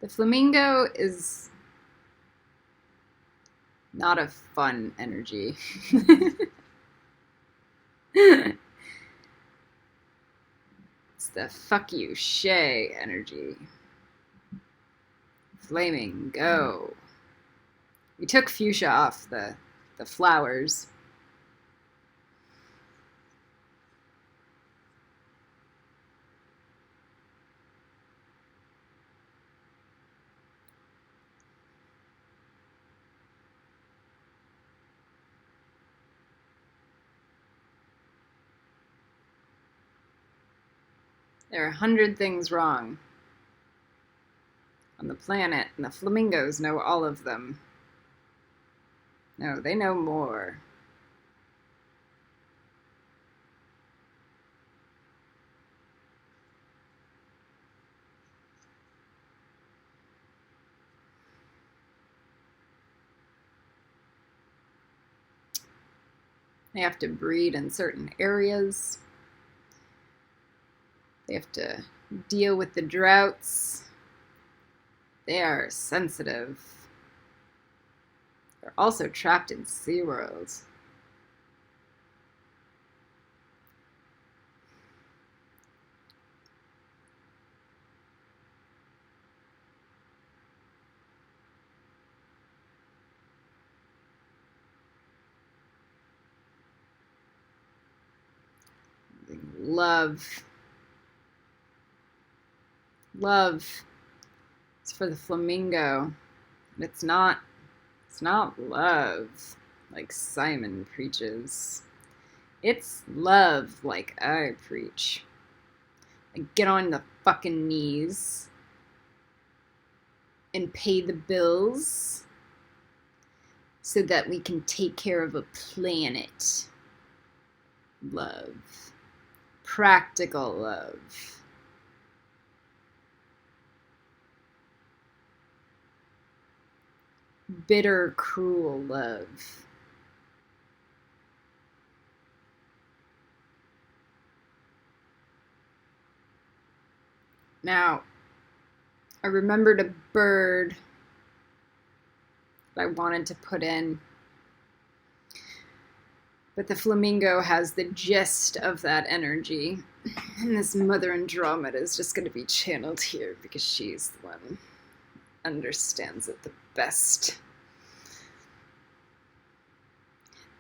The flamingo is not a fun energy. It's the fuck you, Shay energy. Flaming go. We took fuchsia off the flowers. There are 100 things wrong on the planet, and the flamingos know all of them. No, they know more. They have to breed in certain areas. They have to deal with the droughts. They are sensitive. They're also trapped in SeaWorld. Love. Love is for the flamingo. It's not love like Simon preaches. It's love like I preach. Like, get on the fucking knees and pay the bills so that we can take care of a planet. Love. Practical love. Bitter, cruel love. Now, I remembered a bird that I wanted to put in, but the flamingo has the gist of that energy, and this mother Andromeda is just going to be channeled here because she's the one who understands it the best.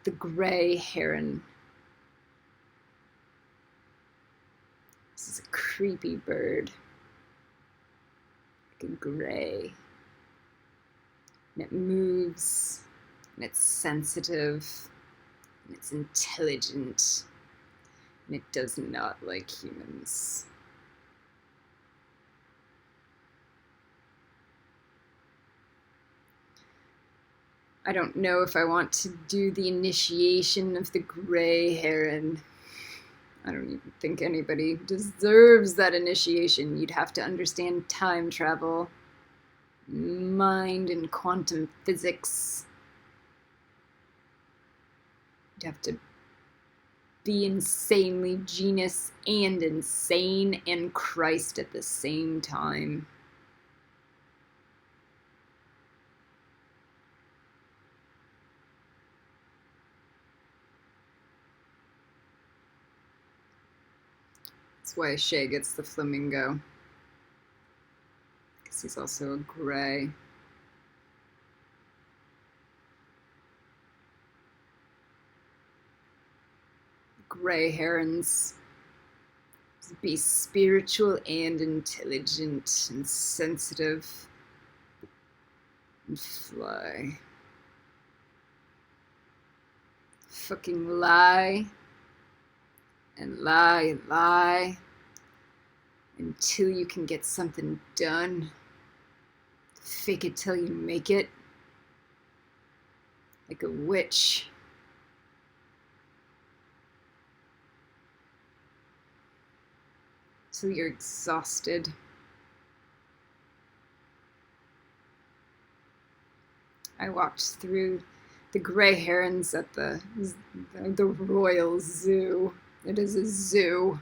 The gray heron. This is a creepy bird. Like a gray. And it moves, and it's sensitive, and it's intelligent, and it does not like humans. I don't know if I want to do the initiation of the gray heron. I don't even think anybody deserves that initiation. You'd have to understand time travel, mind and quantum physics. You'd have to be insanely genius and insane and Christ at the same time. That's why Shay gets the flamingo. Because he's also a gray. Gray herons be spiritual and intelligent and sensitive and fly. Fucking lie and lie and lie until you can get something done. Fake it till you make it. Like a witch. Till you're exhausted. I walked through the gray herons at the Royal Zoo. It is a zoo.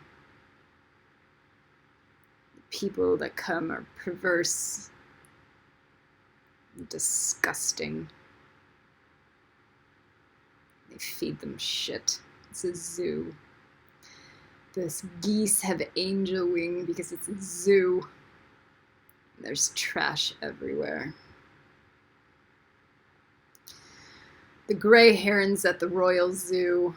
The people that come are perverse and disgusting. They feed them shit. It's a zoo. The geese have angel wing because it's a zoo. There's trash everywhere. The gray herons at the Royal Zoo.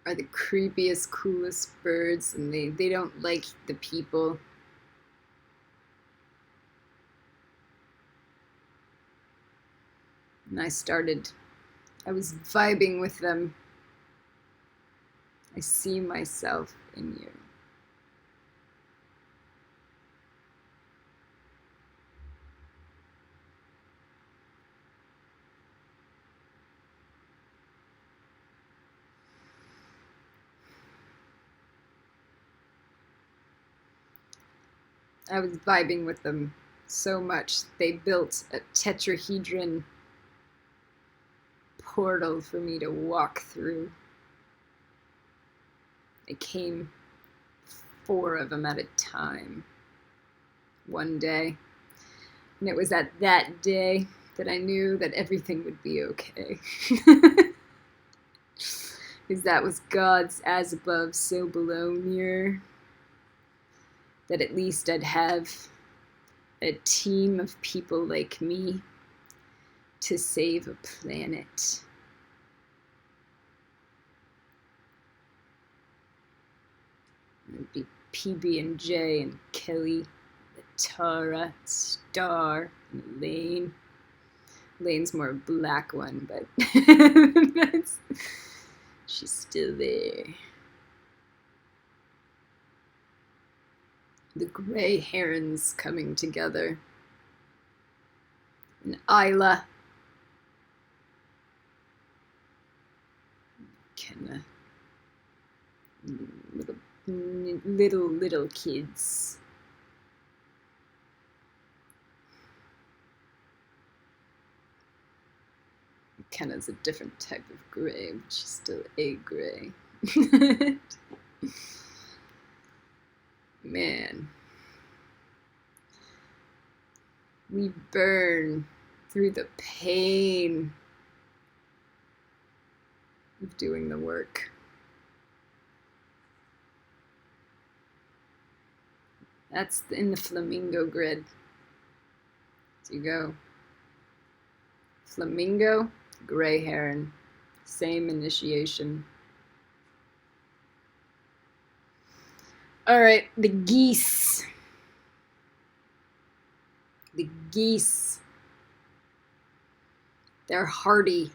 Are the creepiest, coolest birds, and they don't like the people. And I started I was vibing with them. I see myself in you. I was vibing with them so much they built a tetrahedron portal for me to walk through. They came 4 of them at a time one day. And it was at that day that I knew that everything would be okay. Because that was God's as above, so below mirror. That at least I'd have a team of people like me to save a planet. It'd be PB&J and Kelly, Tara, Star, and Elaine. Elaine's more a black one, but she's still there. The gray herons coming together. And Isla. Kinda little kids. Kenna's a different type of gray, but she's still a gray. Man. We burn through the pain of doing the work. That's in the flamingo grid. There you go. Flamingo, gray heron, same initiation. All right, the geese. The geese. They're hardy,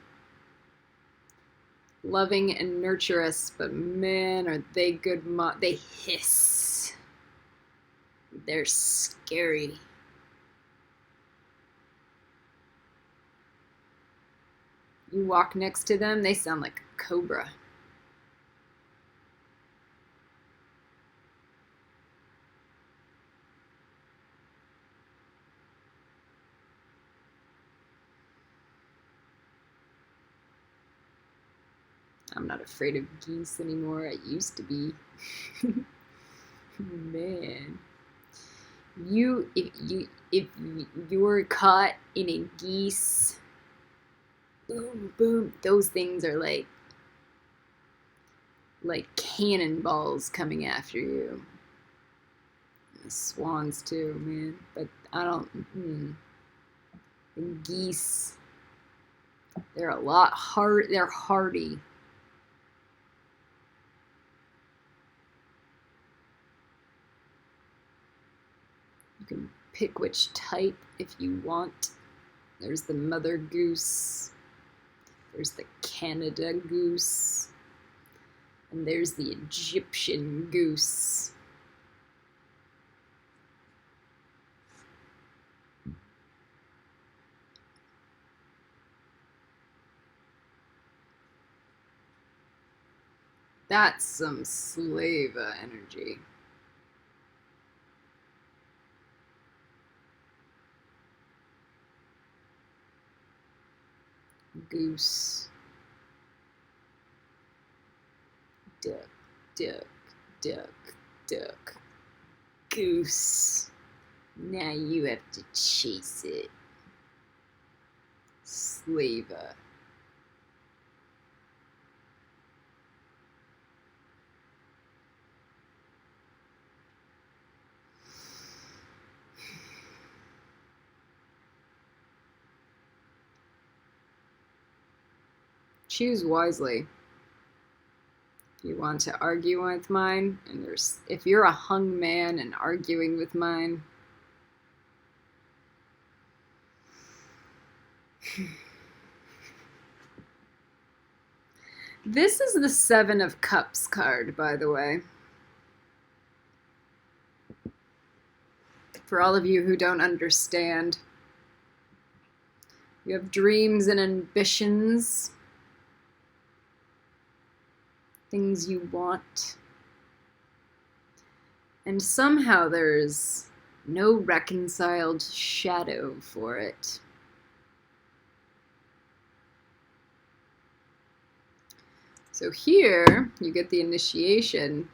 loving and nurturous, but man, are they good they hiss. They're scary. You walk next to them, they sound like a cobra. I'm not afraid of geese anymore. I used to be. Man. If you're caught in a geese, boom, boom, those things are like cannonballs coming after you. The swans too, man. But I don't. The geese, they're a lot hard. They're hardy. You can pick which type if you want. There's the mother goose. There's the Canada goose. And there's the Egyptian goose. That's some slava energy. Goose. Duck, duck, duck, duck. Goose. Now you have to chase it. Slava. Choose wisely. If you want to argue with mine, and if you're a hung man and arguing with mine, This is the Seven of Cups card, by the way. For all of you who don't understand, you have dreams and ambitions, things you want, and somehow there's no reconciled shadow for it. So here you get the initiation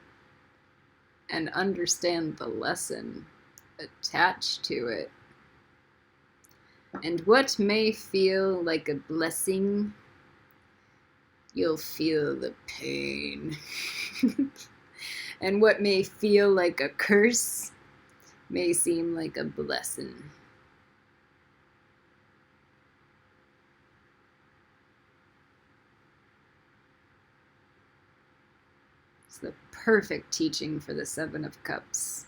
and understand the lesson attached to it. And what may feel like a blessing, you'll feel the pain. And what may feel like a curse may seem like a blessing. It's the perfect teaching for the Seven of Cups.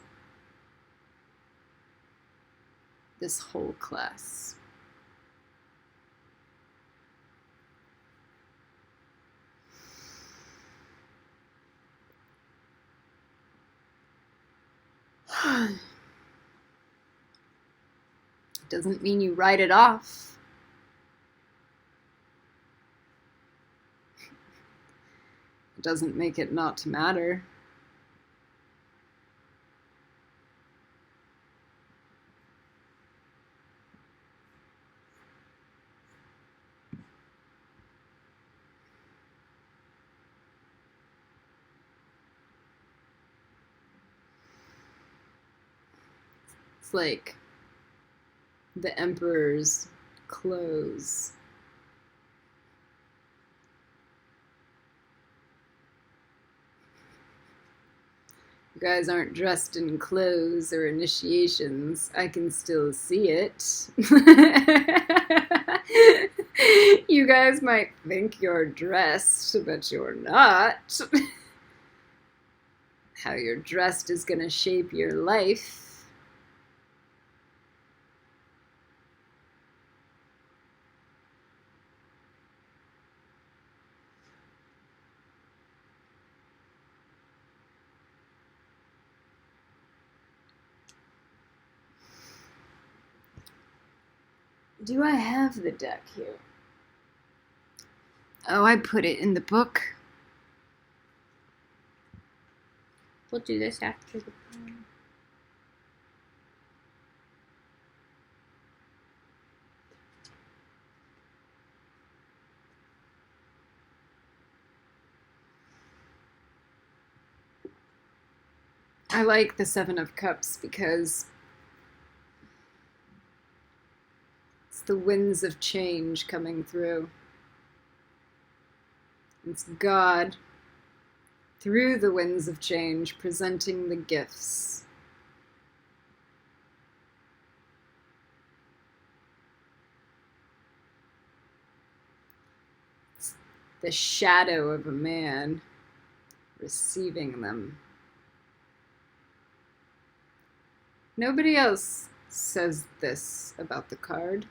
This whole class. Doesn't mean you write it off. It doesn't make it not matter. It's like the emperor's clothes. You guys aren't dressed in clothes or initiations. I can still see it. You guys might think you're dressed, but you're not. How you're dressed is going to shape your life. Do I have the deck here? Oh, I put it in the book. We'll do this after the poem. I like the Seven of Cups because it's the winds of change coming through. It's God, through the winds of change, presenting the gifts. It's the shadow of a man receiving them. Nobody else says this about the card.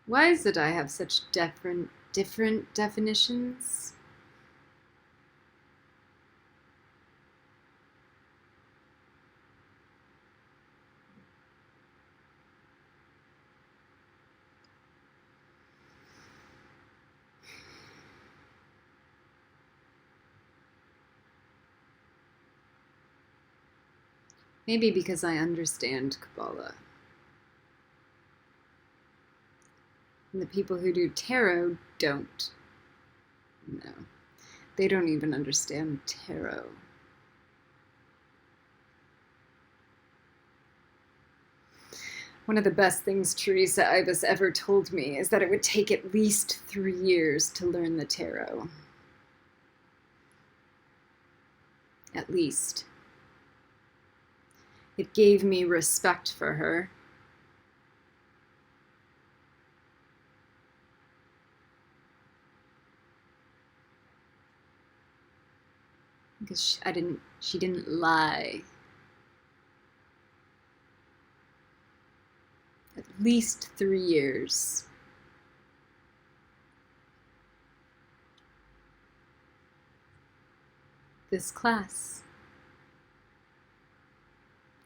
Why is it I have such different definitions? Maybe because I understand Kabbalah. And the people who do tarot don't. No. They don't even understand tarot. One of the best things Teresa Ibis ever told me is that it would take at least 3 years to learn the tarot. At least. It gave me respect for her. Because she didn't lie. least 3 years. This class.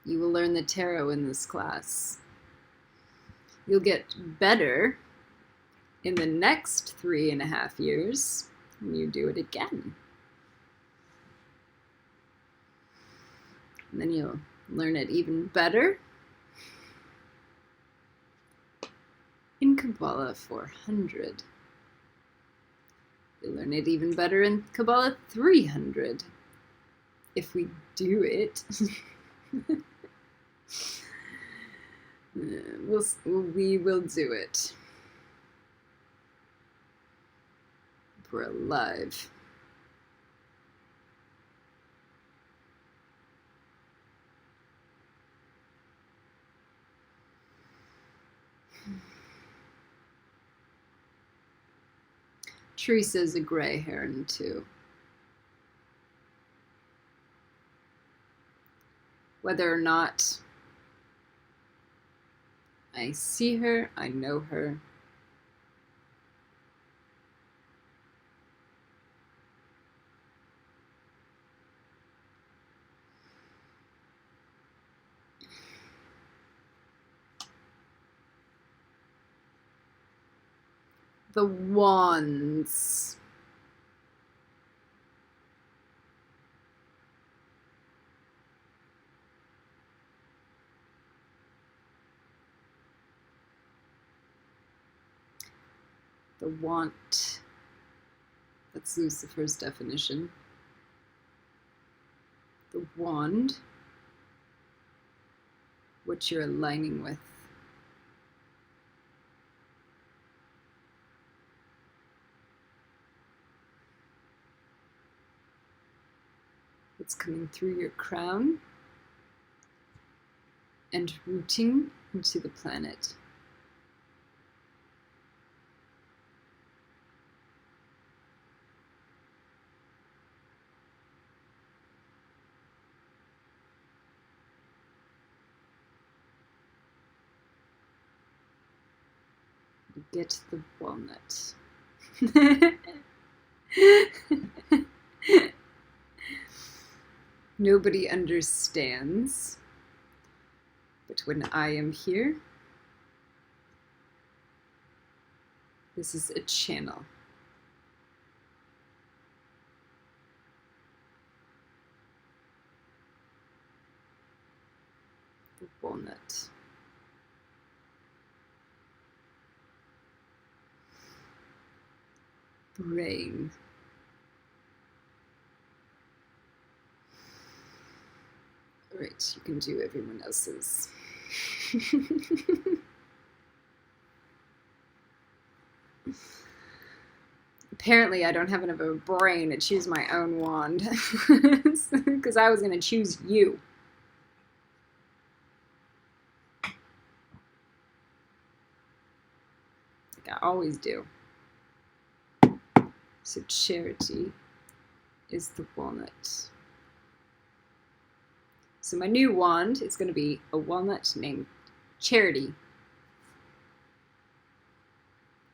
You will learn the tarot in this class. You'll get better in the next 3.5 years when you do it again. And then you'll learn it even better in Kabbalah 400. You'll learn it even better in Kabbalah 300. If we do it. We will do it. If we're alive. Teresa's a gray heron too. Whether or not I see her, I know her. The wands. The want. That's Lucifer's definition. The wand. What you're aligning with. It's coming through your crown and rooting into the planet. Get the walnut. Nobody understands, but when I am here, this is a channel. The walnut. Brain. All right, you can do everyone else's. Apparently, I don't have enough of a brain to choose my own wand, because I was going to choose you. Like I always do. So Charity is the walnut. So my new wand is going to be a walnut named Charity.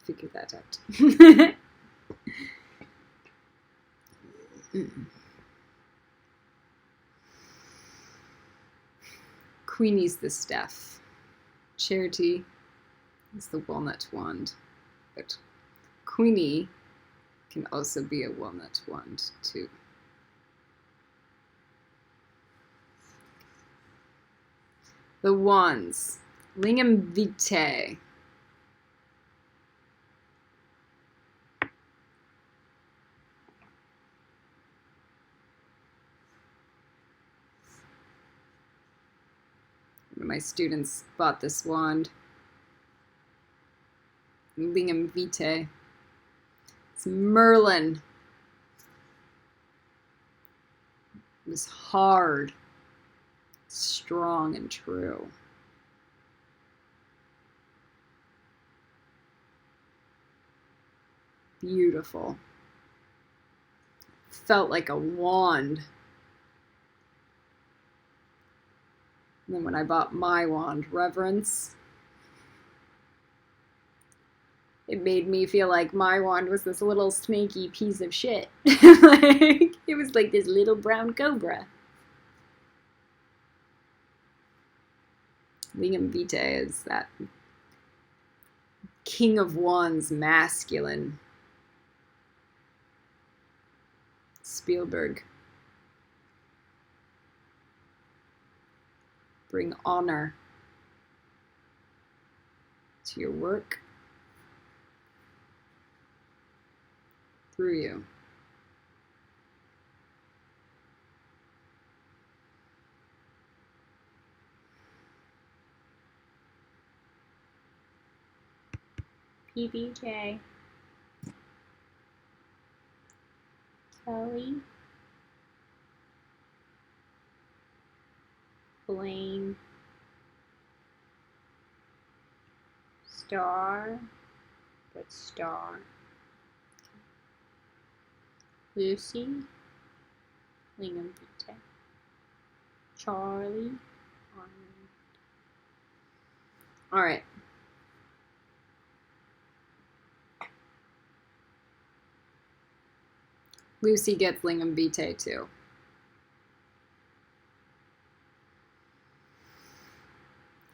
Figure that out. Queenie's the staff. Charity is the walnut wand. But Queenie can also be a walnut wand too. The wands. Lingam Vitae. One of my students bought this wand. Lingam Vitae. It's Merlin. It was hard, strong, and true. Beautiful. Felt like a wand. And then when I bought my wand, Reverence, it made me feel like my wand was this little snaky piece of shit. Like, it was like this little brown cobra. Lingam Vitae is that King of Wands masculine. Spielberg. Bring honor to your work through you. PBJ. Kelly. Blaine. Star. But Star. Lucy. Lingam Vitae. Charlie. All right. Lucy gets Lingam Vitae too.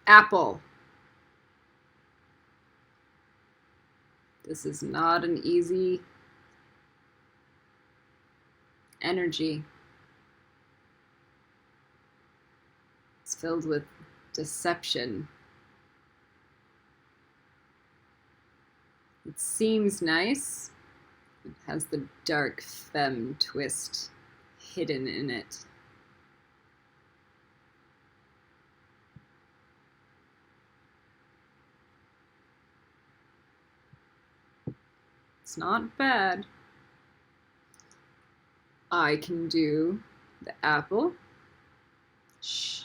Apple. This is not an easy energy. It's filled with deception. It seems nice. It has the dark femme twist hidden in it. It's not bad. I can do the apple. Shh.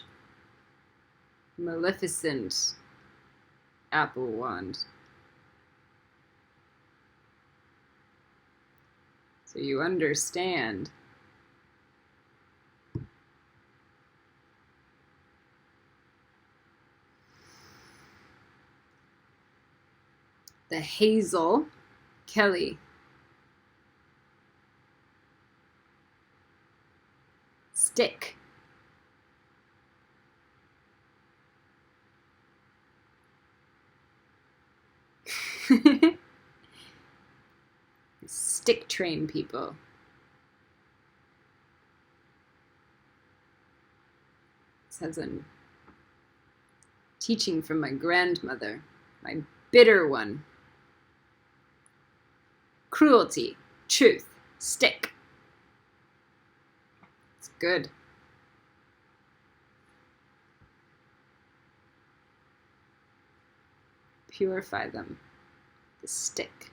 Maleficent apple wand. So you understand. The hazel, Kelly. Stick. Stick train people. This has a teaching from my grandmother, my bitter one. Cruelty, truth, stick. It's good. Purify them. The stick.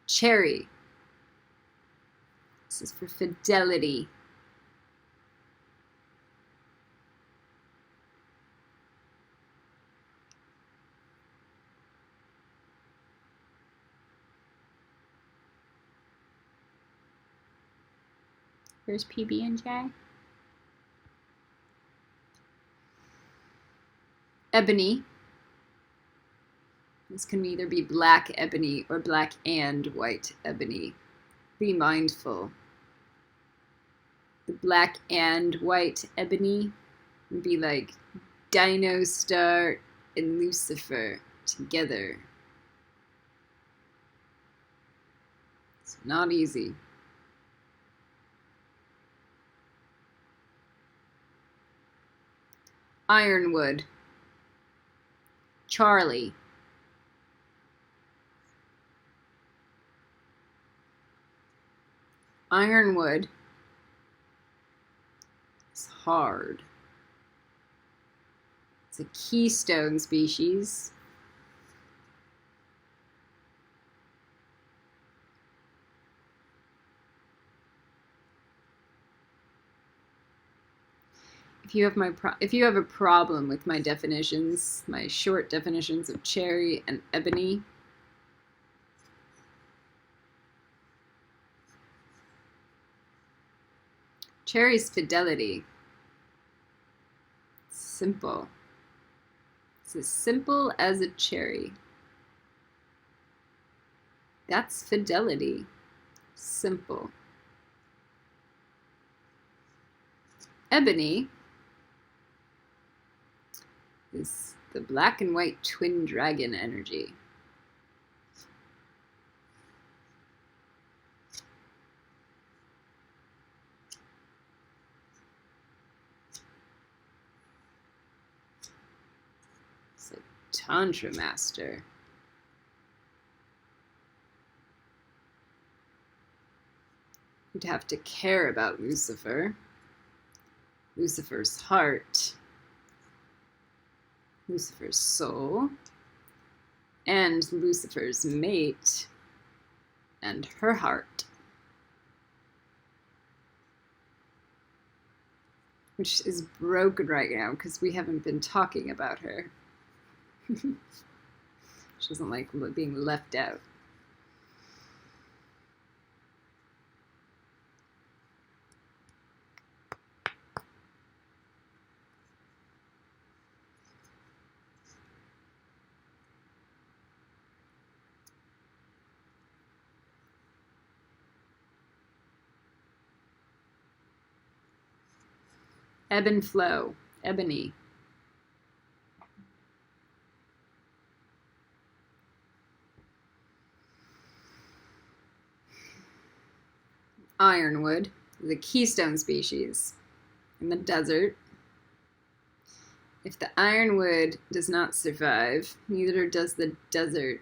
Cherry. This is for fidelity. Where's PB and J? Ebony. This can either be black ebony or black and white ebony. Be mindful. The black and white ebony would be like Dino Star and Lucifer together. It's not easy. Ironwood. Charlie. Ironwood is hard. It's a keystone species. If you have a problem with my definitions, my short definitions of cherry and ebony, cherry's fidelity. Simple. It's as simple as a cherry. That's fidelity. Simple. Ebony is the black and white twin dragon energy. It's a Tantra master. You'd have to care about Lucifer, Lucifer's heart, Lucifer's soul, and Lucifer's mate, and her heart, which is broken right now because we haven't been talking about her. She doesn't like being left out. Ebb and flow, ebony. Ironwood, the keystone species in the desert. If the ironwood does not survive, neither does the desert.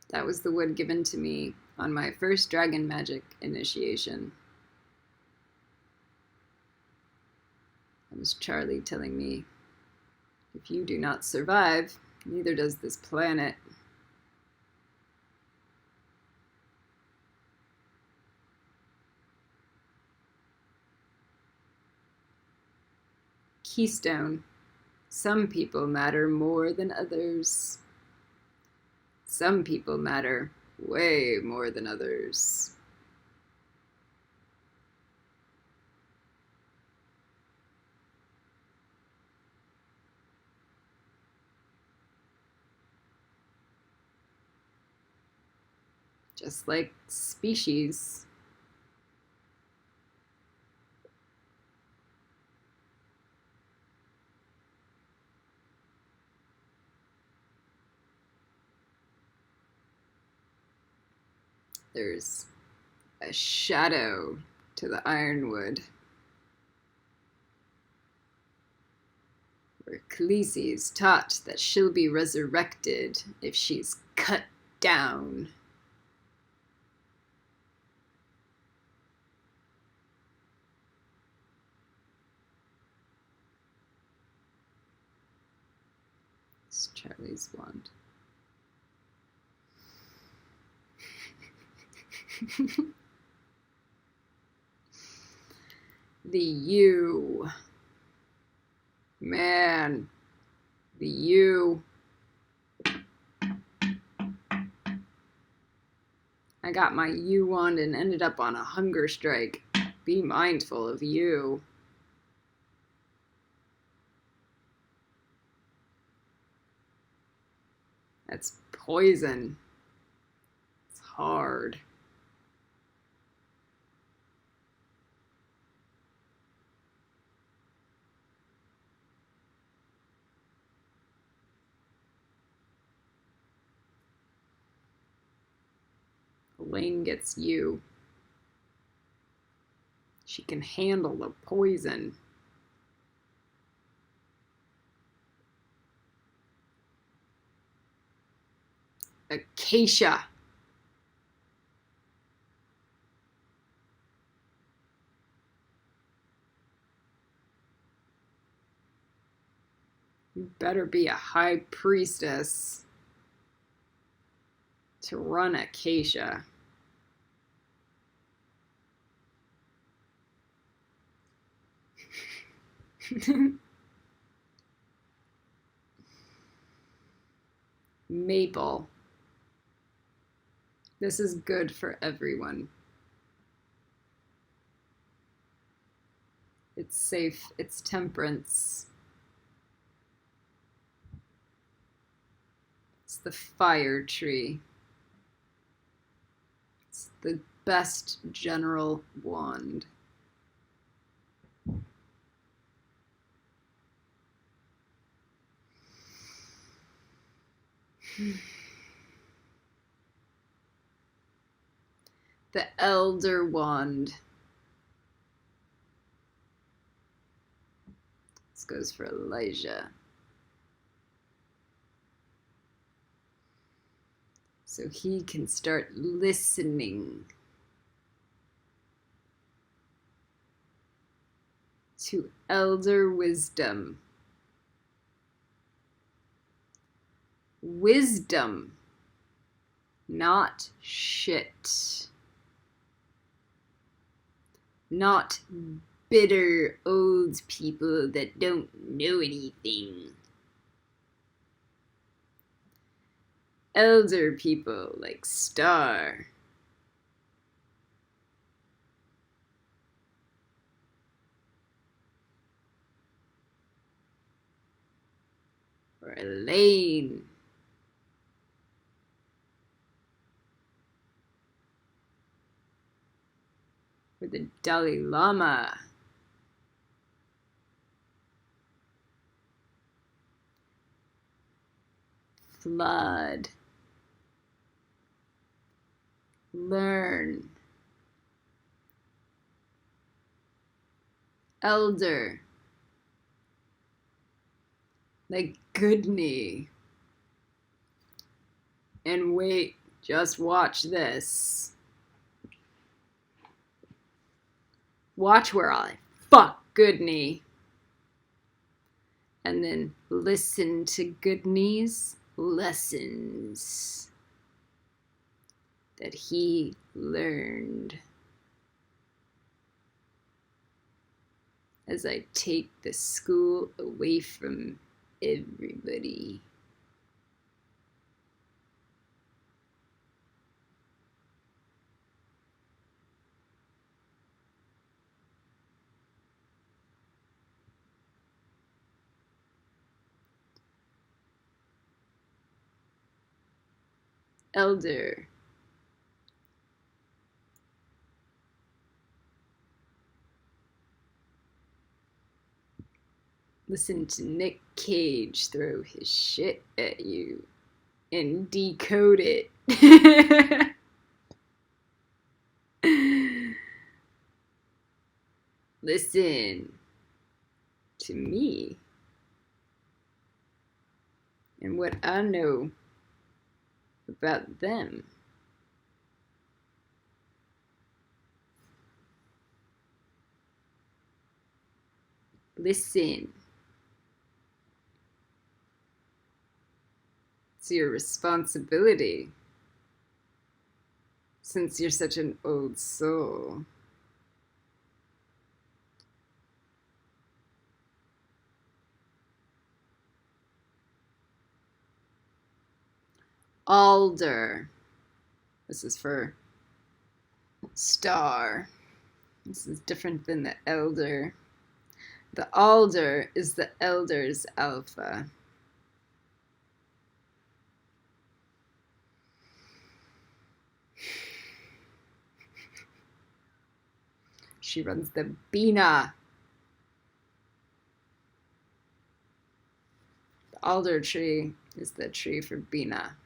That was the wood given to me on my first dragon magic initiation. That was Charlie telling me, if you do not survive, neither does this planet. Keystone. Some people matter more than others. Some people matter way more than others. Just like species. There's a shadow to the ironwood, where Khaleesi's taught that she'll be resurrected if she's cut down. It's Charlie's wand. The you. Man. The you. I got my you wand and ended up on a hunger strike. Be mindful of you. That's poison. It's hard. Elaine gets you. She can handle the poison. Acacia. You better be a high priestess to run Acacia. Maple. This is good for everyone. It's safe. It's temperance. It's the fire tree. It's the best general wand. The elder wand. This goes for Elijah. So he can start listening to elder wisdom. Wisdom, not shit. Not bitter old people that don't know anything. Elder people like Star. Or Elaine. Or the Dalai Lama. Flood. Learn. Elder. Like Goodney. And wait, just watch this. Watch where I fuck Goodney. And then listen to Goodney's lessons that he learned. As I take the school away from everybody. Elder. Listen to Nick Cage throw his shit at you and decode it. Listen to me and what I know about them. Listen. It's your responsibility, since you're such an old soul. Alder. This is for Star. This is different than the elder. The alder is the elder's alpha. She runs the Bina. The alder tree is the tree for Bina.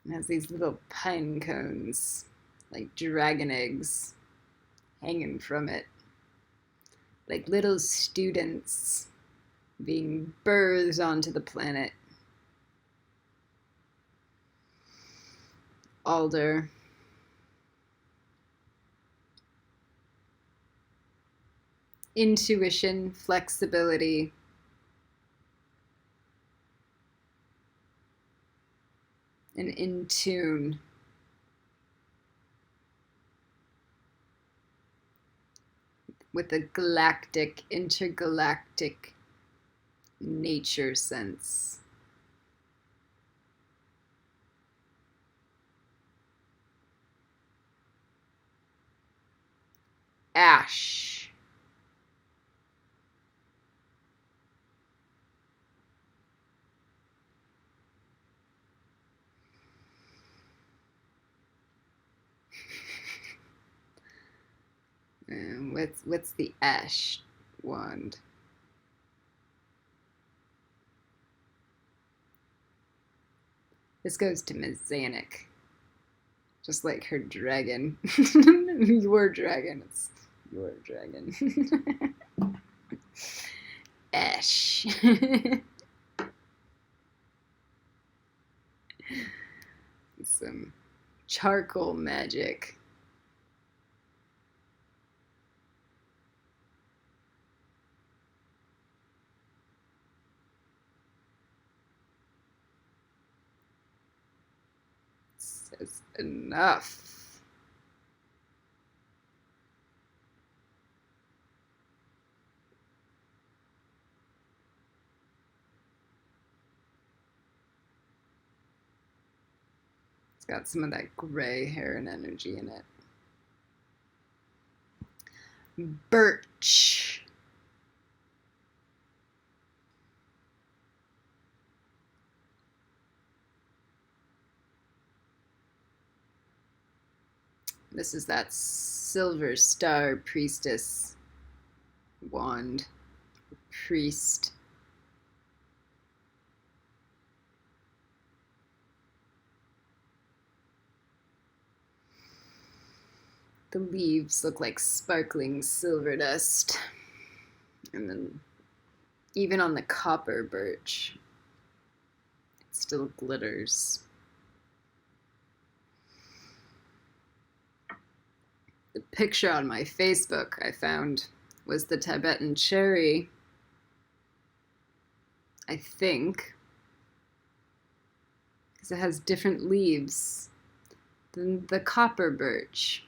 It has these little pine cones, like dragon eggs, hanging from it. Like little students being birthed onto the planet. Alder. Intuition, flexibility. And in tune. With a galactic, intergalactic nature sense. ash. And what's the ash wand? This goes to Ms. Zanuck. Just like her dragon. Your dragon. It's your dragon. Ash. Some charcoal magic. Says enough. It's got some of that gray hair and energy in it. Birch. This is that silver star priestess wand. Priest. The leaves look like sparkling silver dust. And then even on the copper birch, it still glitters. The picture on my Facebook I found was the Tibetan cherry, I think, because it has different leaves than the copper birch.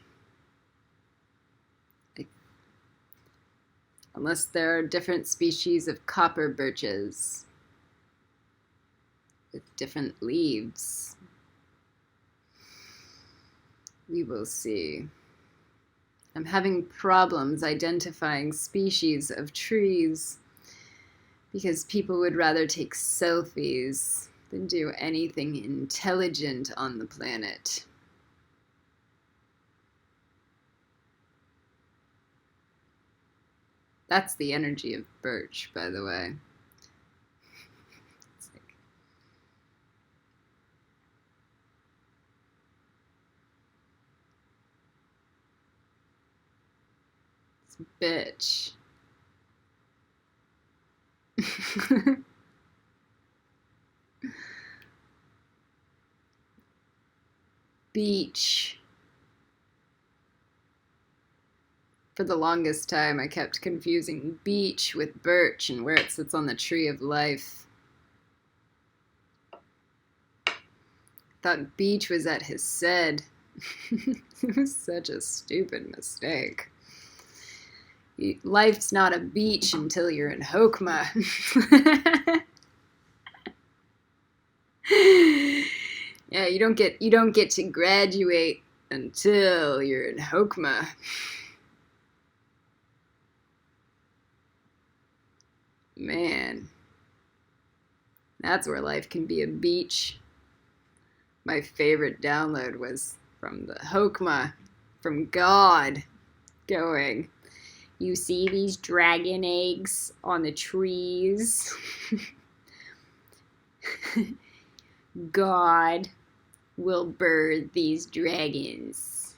Unless there are different species of copper birches with different leaves. We will see. I'm having problems identifying species of trees because people would rather take selfies than do anything intelligent on the planet. That's the energy of birch, by the way. It's like... It's bitch. Beach. For the longest time, I kept confusing beech with birch and where it sits on the tree of life. Thought beech was at his sed. It was such a stupid mistake. Life's not a beach until you're in Hokmah. Yeah, you don't get to graduate until you're in Hokmah. Man, that's where life can be a beach. My favorite download was from the Hokmah, from God, going, "You see these dragon eggs on the trees? God will birth these dragons."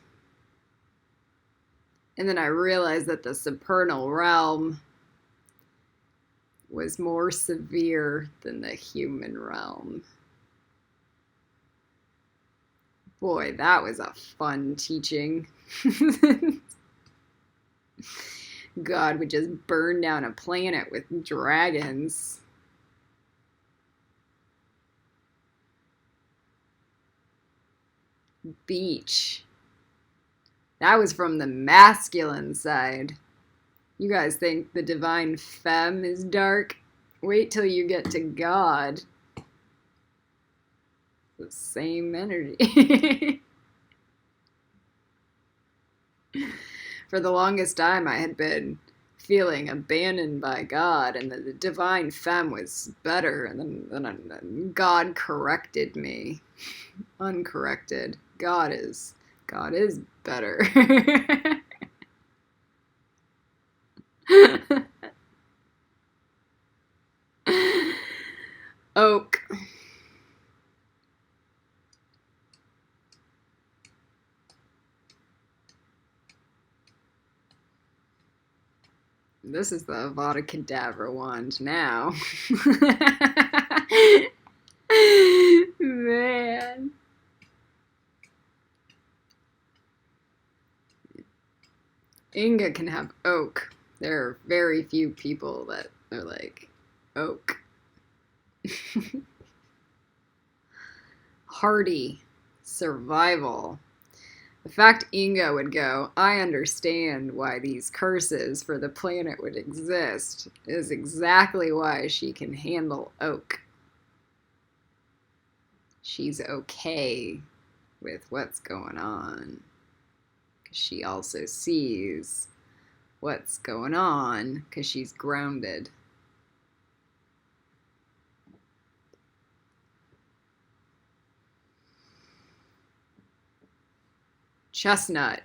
And then I realized that the supernal realm was more severe than the human realm. Boy, that was a fun teaching. God would just burn down a planet with dragons. Beach. That was from the masculine side. You guys think the divine femme is dark? Wait till you get to God. The same energy. For the longest time, I had been feeling abandoned by God, and the divine femme was better, and then God corrected me. Uncorrected. God is better. Oak. This is the Avada Kedavra wand now. Man. Inga can have oak. There are very few people that are like oak. Hardy. Survival. The fact Inga would go, I understand why these curses for the planet would exist, is exactly why she can handle oak. She's okay with what's going on. She also sees what's going on because she's grounded. Chestnut.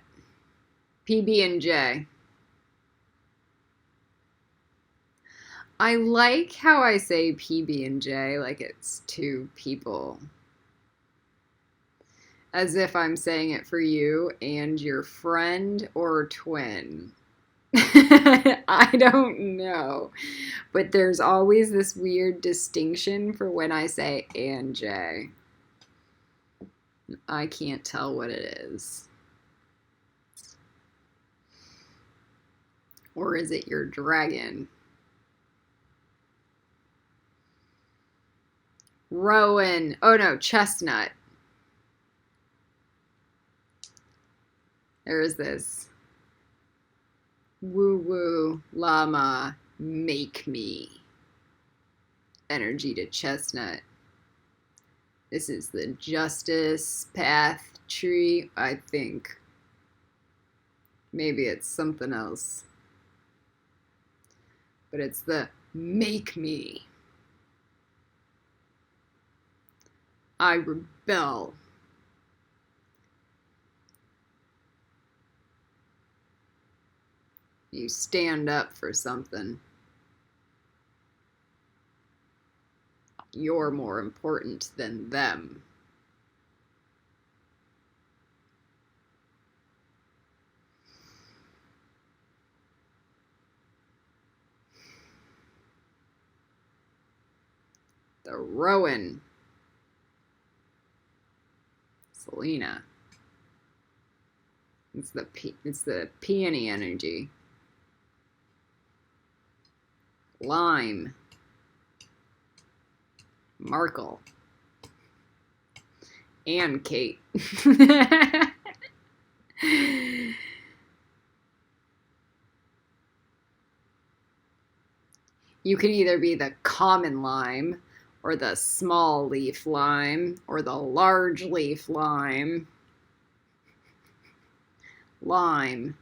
PB&J. I like how I say PB&J like it's two people. As if I'm saying it for you and your friend or twin. I don't know. But there's always this weird distinction for when I say and J. I can't tell what it is. Or is it your dragon? Rowan. Oh no, chestnut. There is this woo-woo llama make me energy to chestnut. This is the justice path tree, I think. Maybe it's something else. But it's the make me. I rebel. You stand up for something. You're more important than them. The Rowan. Selena. It's the peony energy. Lime. Markle. And Kate. You could either be the common lime, or the small leaf lime, or the large leaf lime. Lime.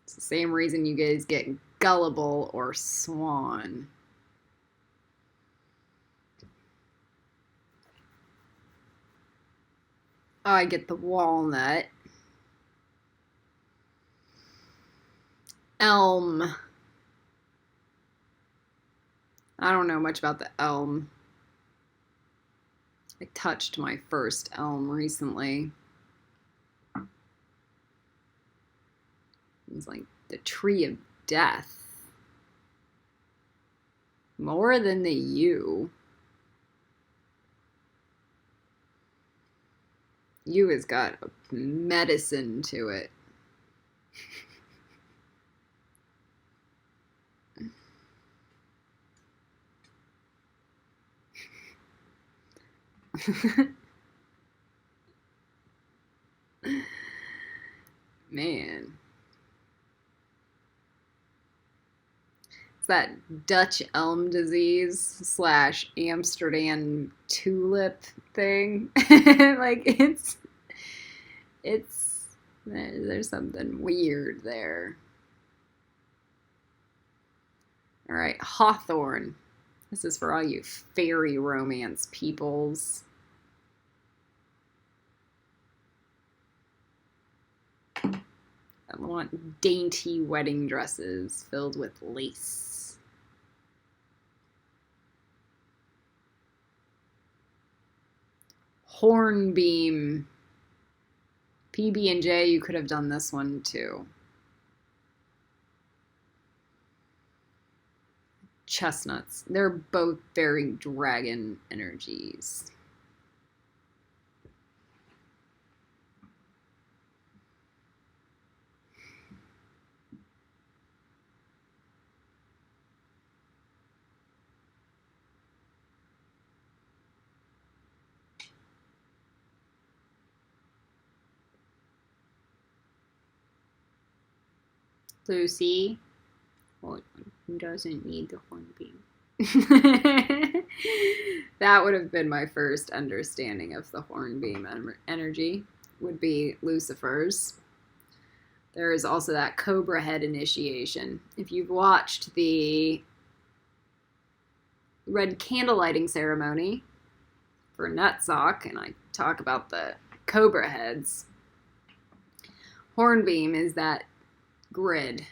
It's the same reason you guys get gullible or swan. I get the walnut. Elm. I don't know much about the elm. I touched my first elm recently. It's like the tree of death. More than the yew. Yew has got medicine to it. Man. It's that Dutch elm disease / Amsterdam tulip thing. Like it's There's something weird there. All right, Hawthorne. This is for all you fairy romance peoples. I want dainty wedding dresses filled with lace. Hornbeam. PB&J, you could have done this one too. Chestnuts. They're both very dragon energies. Lucy. Well, who doesn't need the hornbeam? That would have been my first understanding of the hornbeam energy, would be Lucifer's. There is also that cobra head initiation. If you've watched the red candle lighting ceremony for Nutsock, and I talk about the cobra heads, hornbeam is that grid.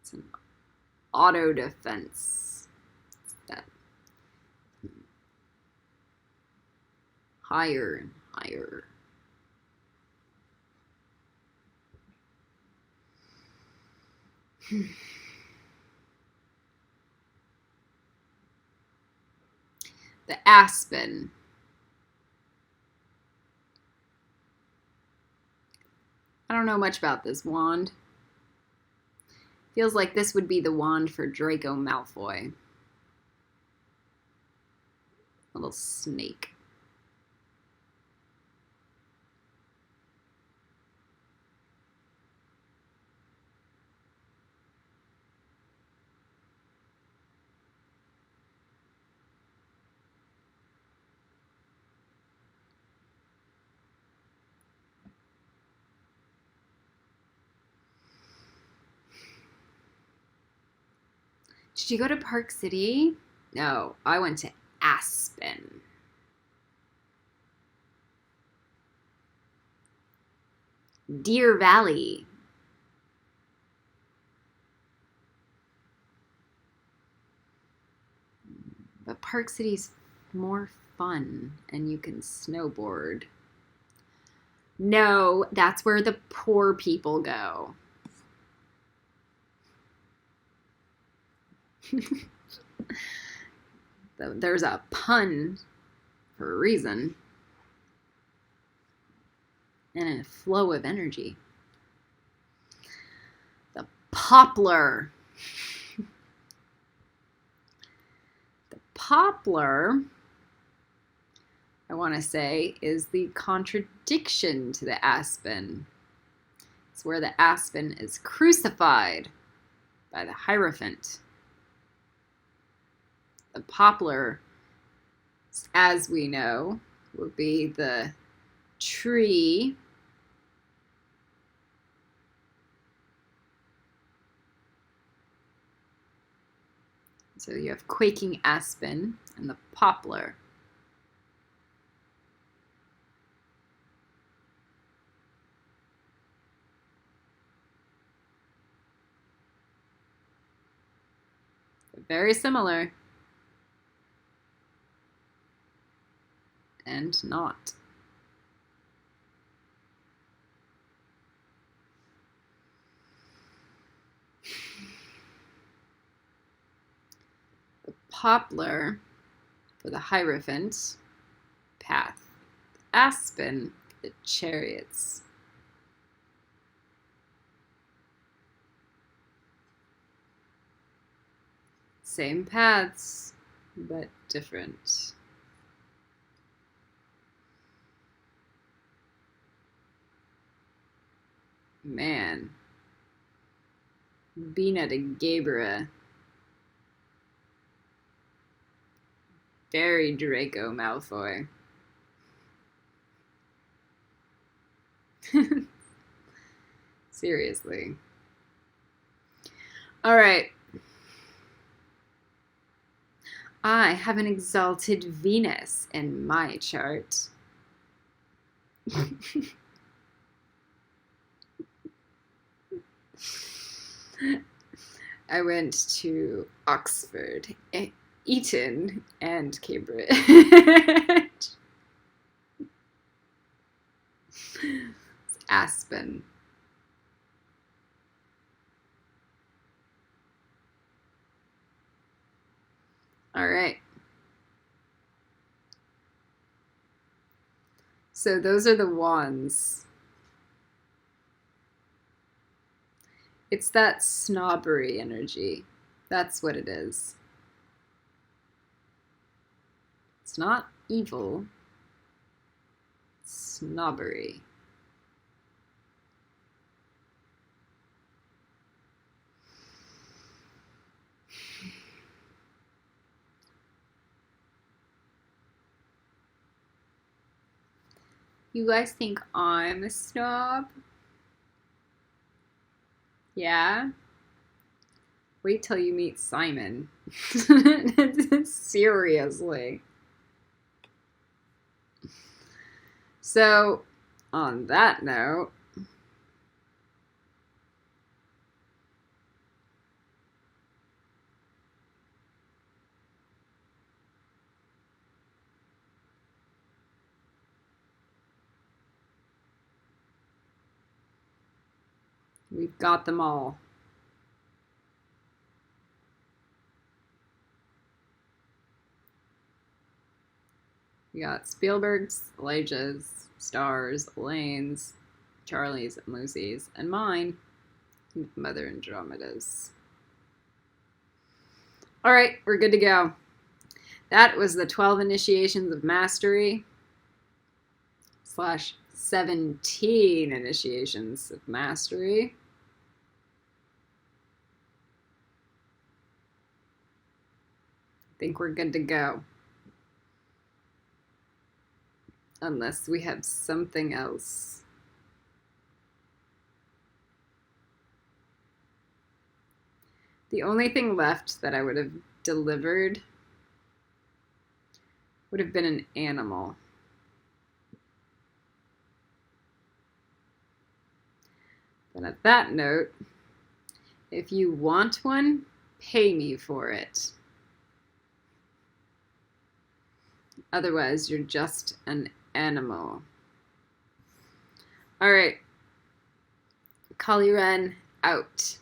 It's an auto defense. It's that higher and higher. The aspen. I don't know much about this wand. Feels like this would be the wand for Draco Malfoy. Little snake. Did you go to Park City? No, I went to Aspen. Deer Valley. But Park City's more fun, and you can snowboard. No, that's where the poor people go. There's a pun for a reason. And a flow of energy. The poplar. The poplar, I want to say, is the contradiction to the aspen. It's where the aspen is crucified by the Hierophant. The poplar, as we know, would be the tree so you have quaking aspen and the poplar. Very similar. And not. The poplar for the Hierophant path. The aspen, the chariots. Same paths, but different. Man. Bina de Gabriel. Very Draco Malfoy. Seriously. All right. I have an exalted Venus in my chart. I went to Oxford, Eton, and Cambridge. Aspen. All right. So those are the wands. It's that snobbery energy. That's what it is. It's not evil. It's snobbery. You guys think I'm a snob? Yeah? Wait till you meet Simon. Seriously. So, on that note, we've got them all. We got Spielberg's, Elijah's, Star's, Elaine's, Charlie's, and Lucy's, and mine, Mother Andromeda's. All right, we're good to go. That was the 12 Initiations of Mastery / 17 Initiations of Mastery. I think we're good to go. Unless we have something else. The only thing left that I would have delivered would have been an animal. But at that note, if you want one, pay me for it. Otherwise, you're just an animal. All right. Kali Ren out.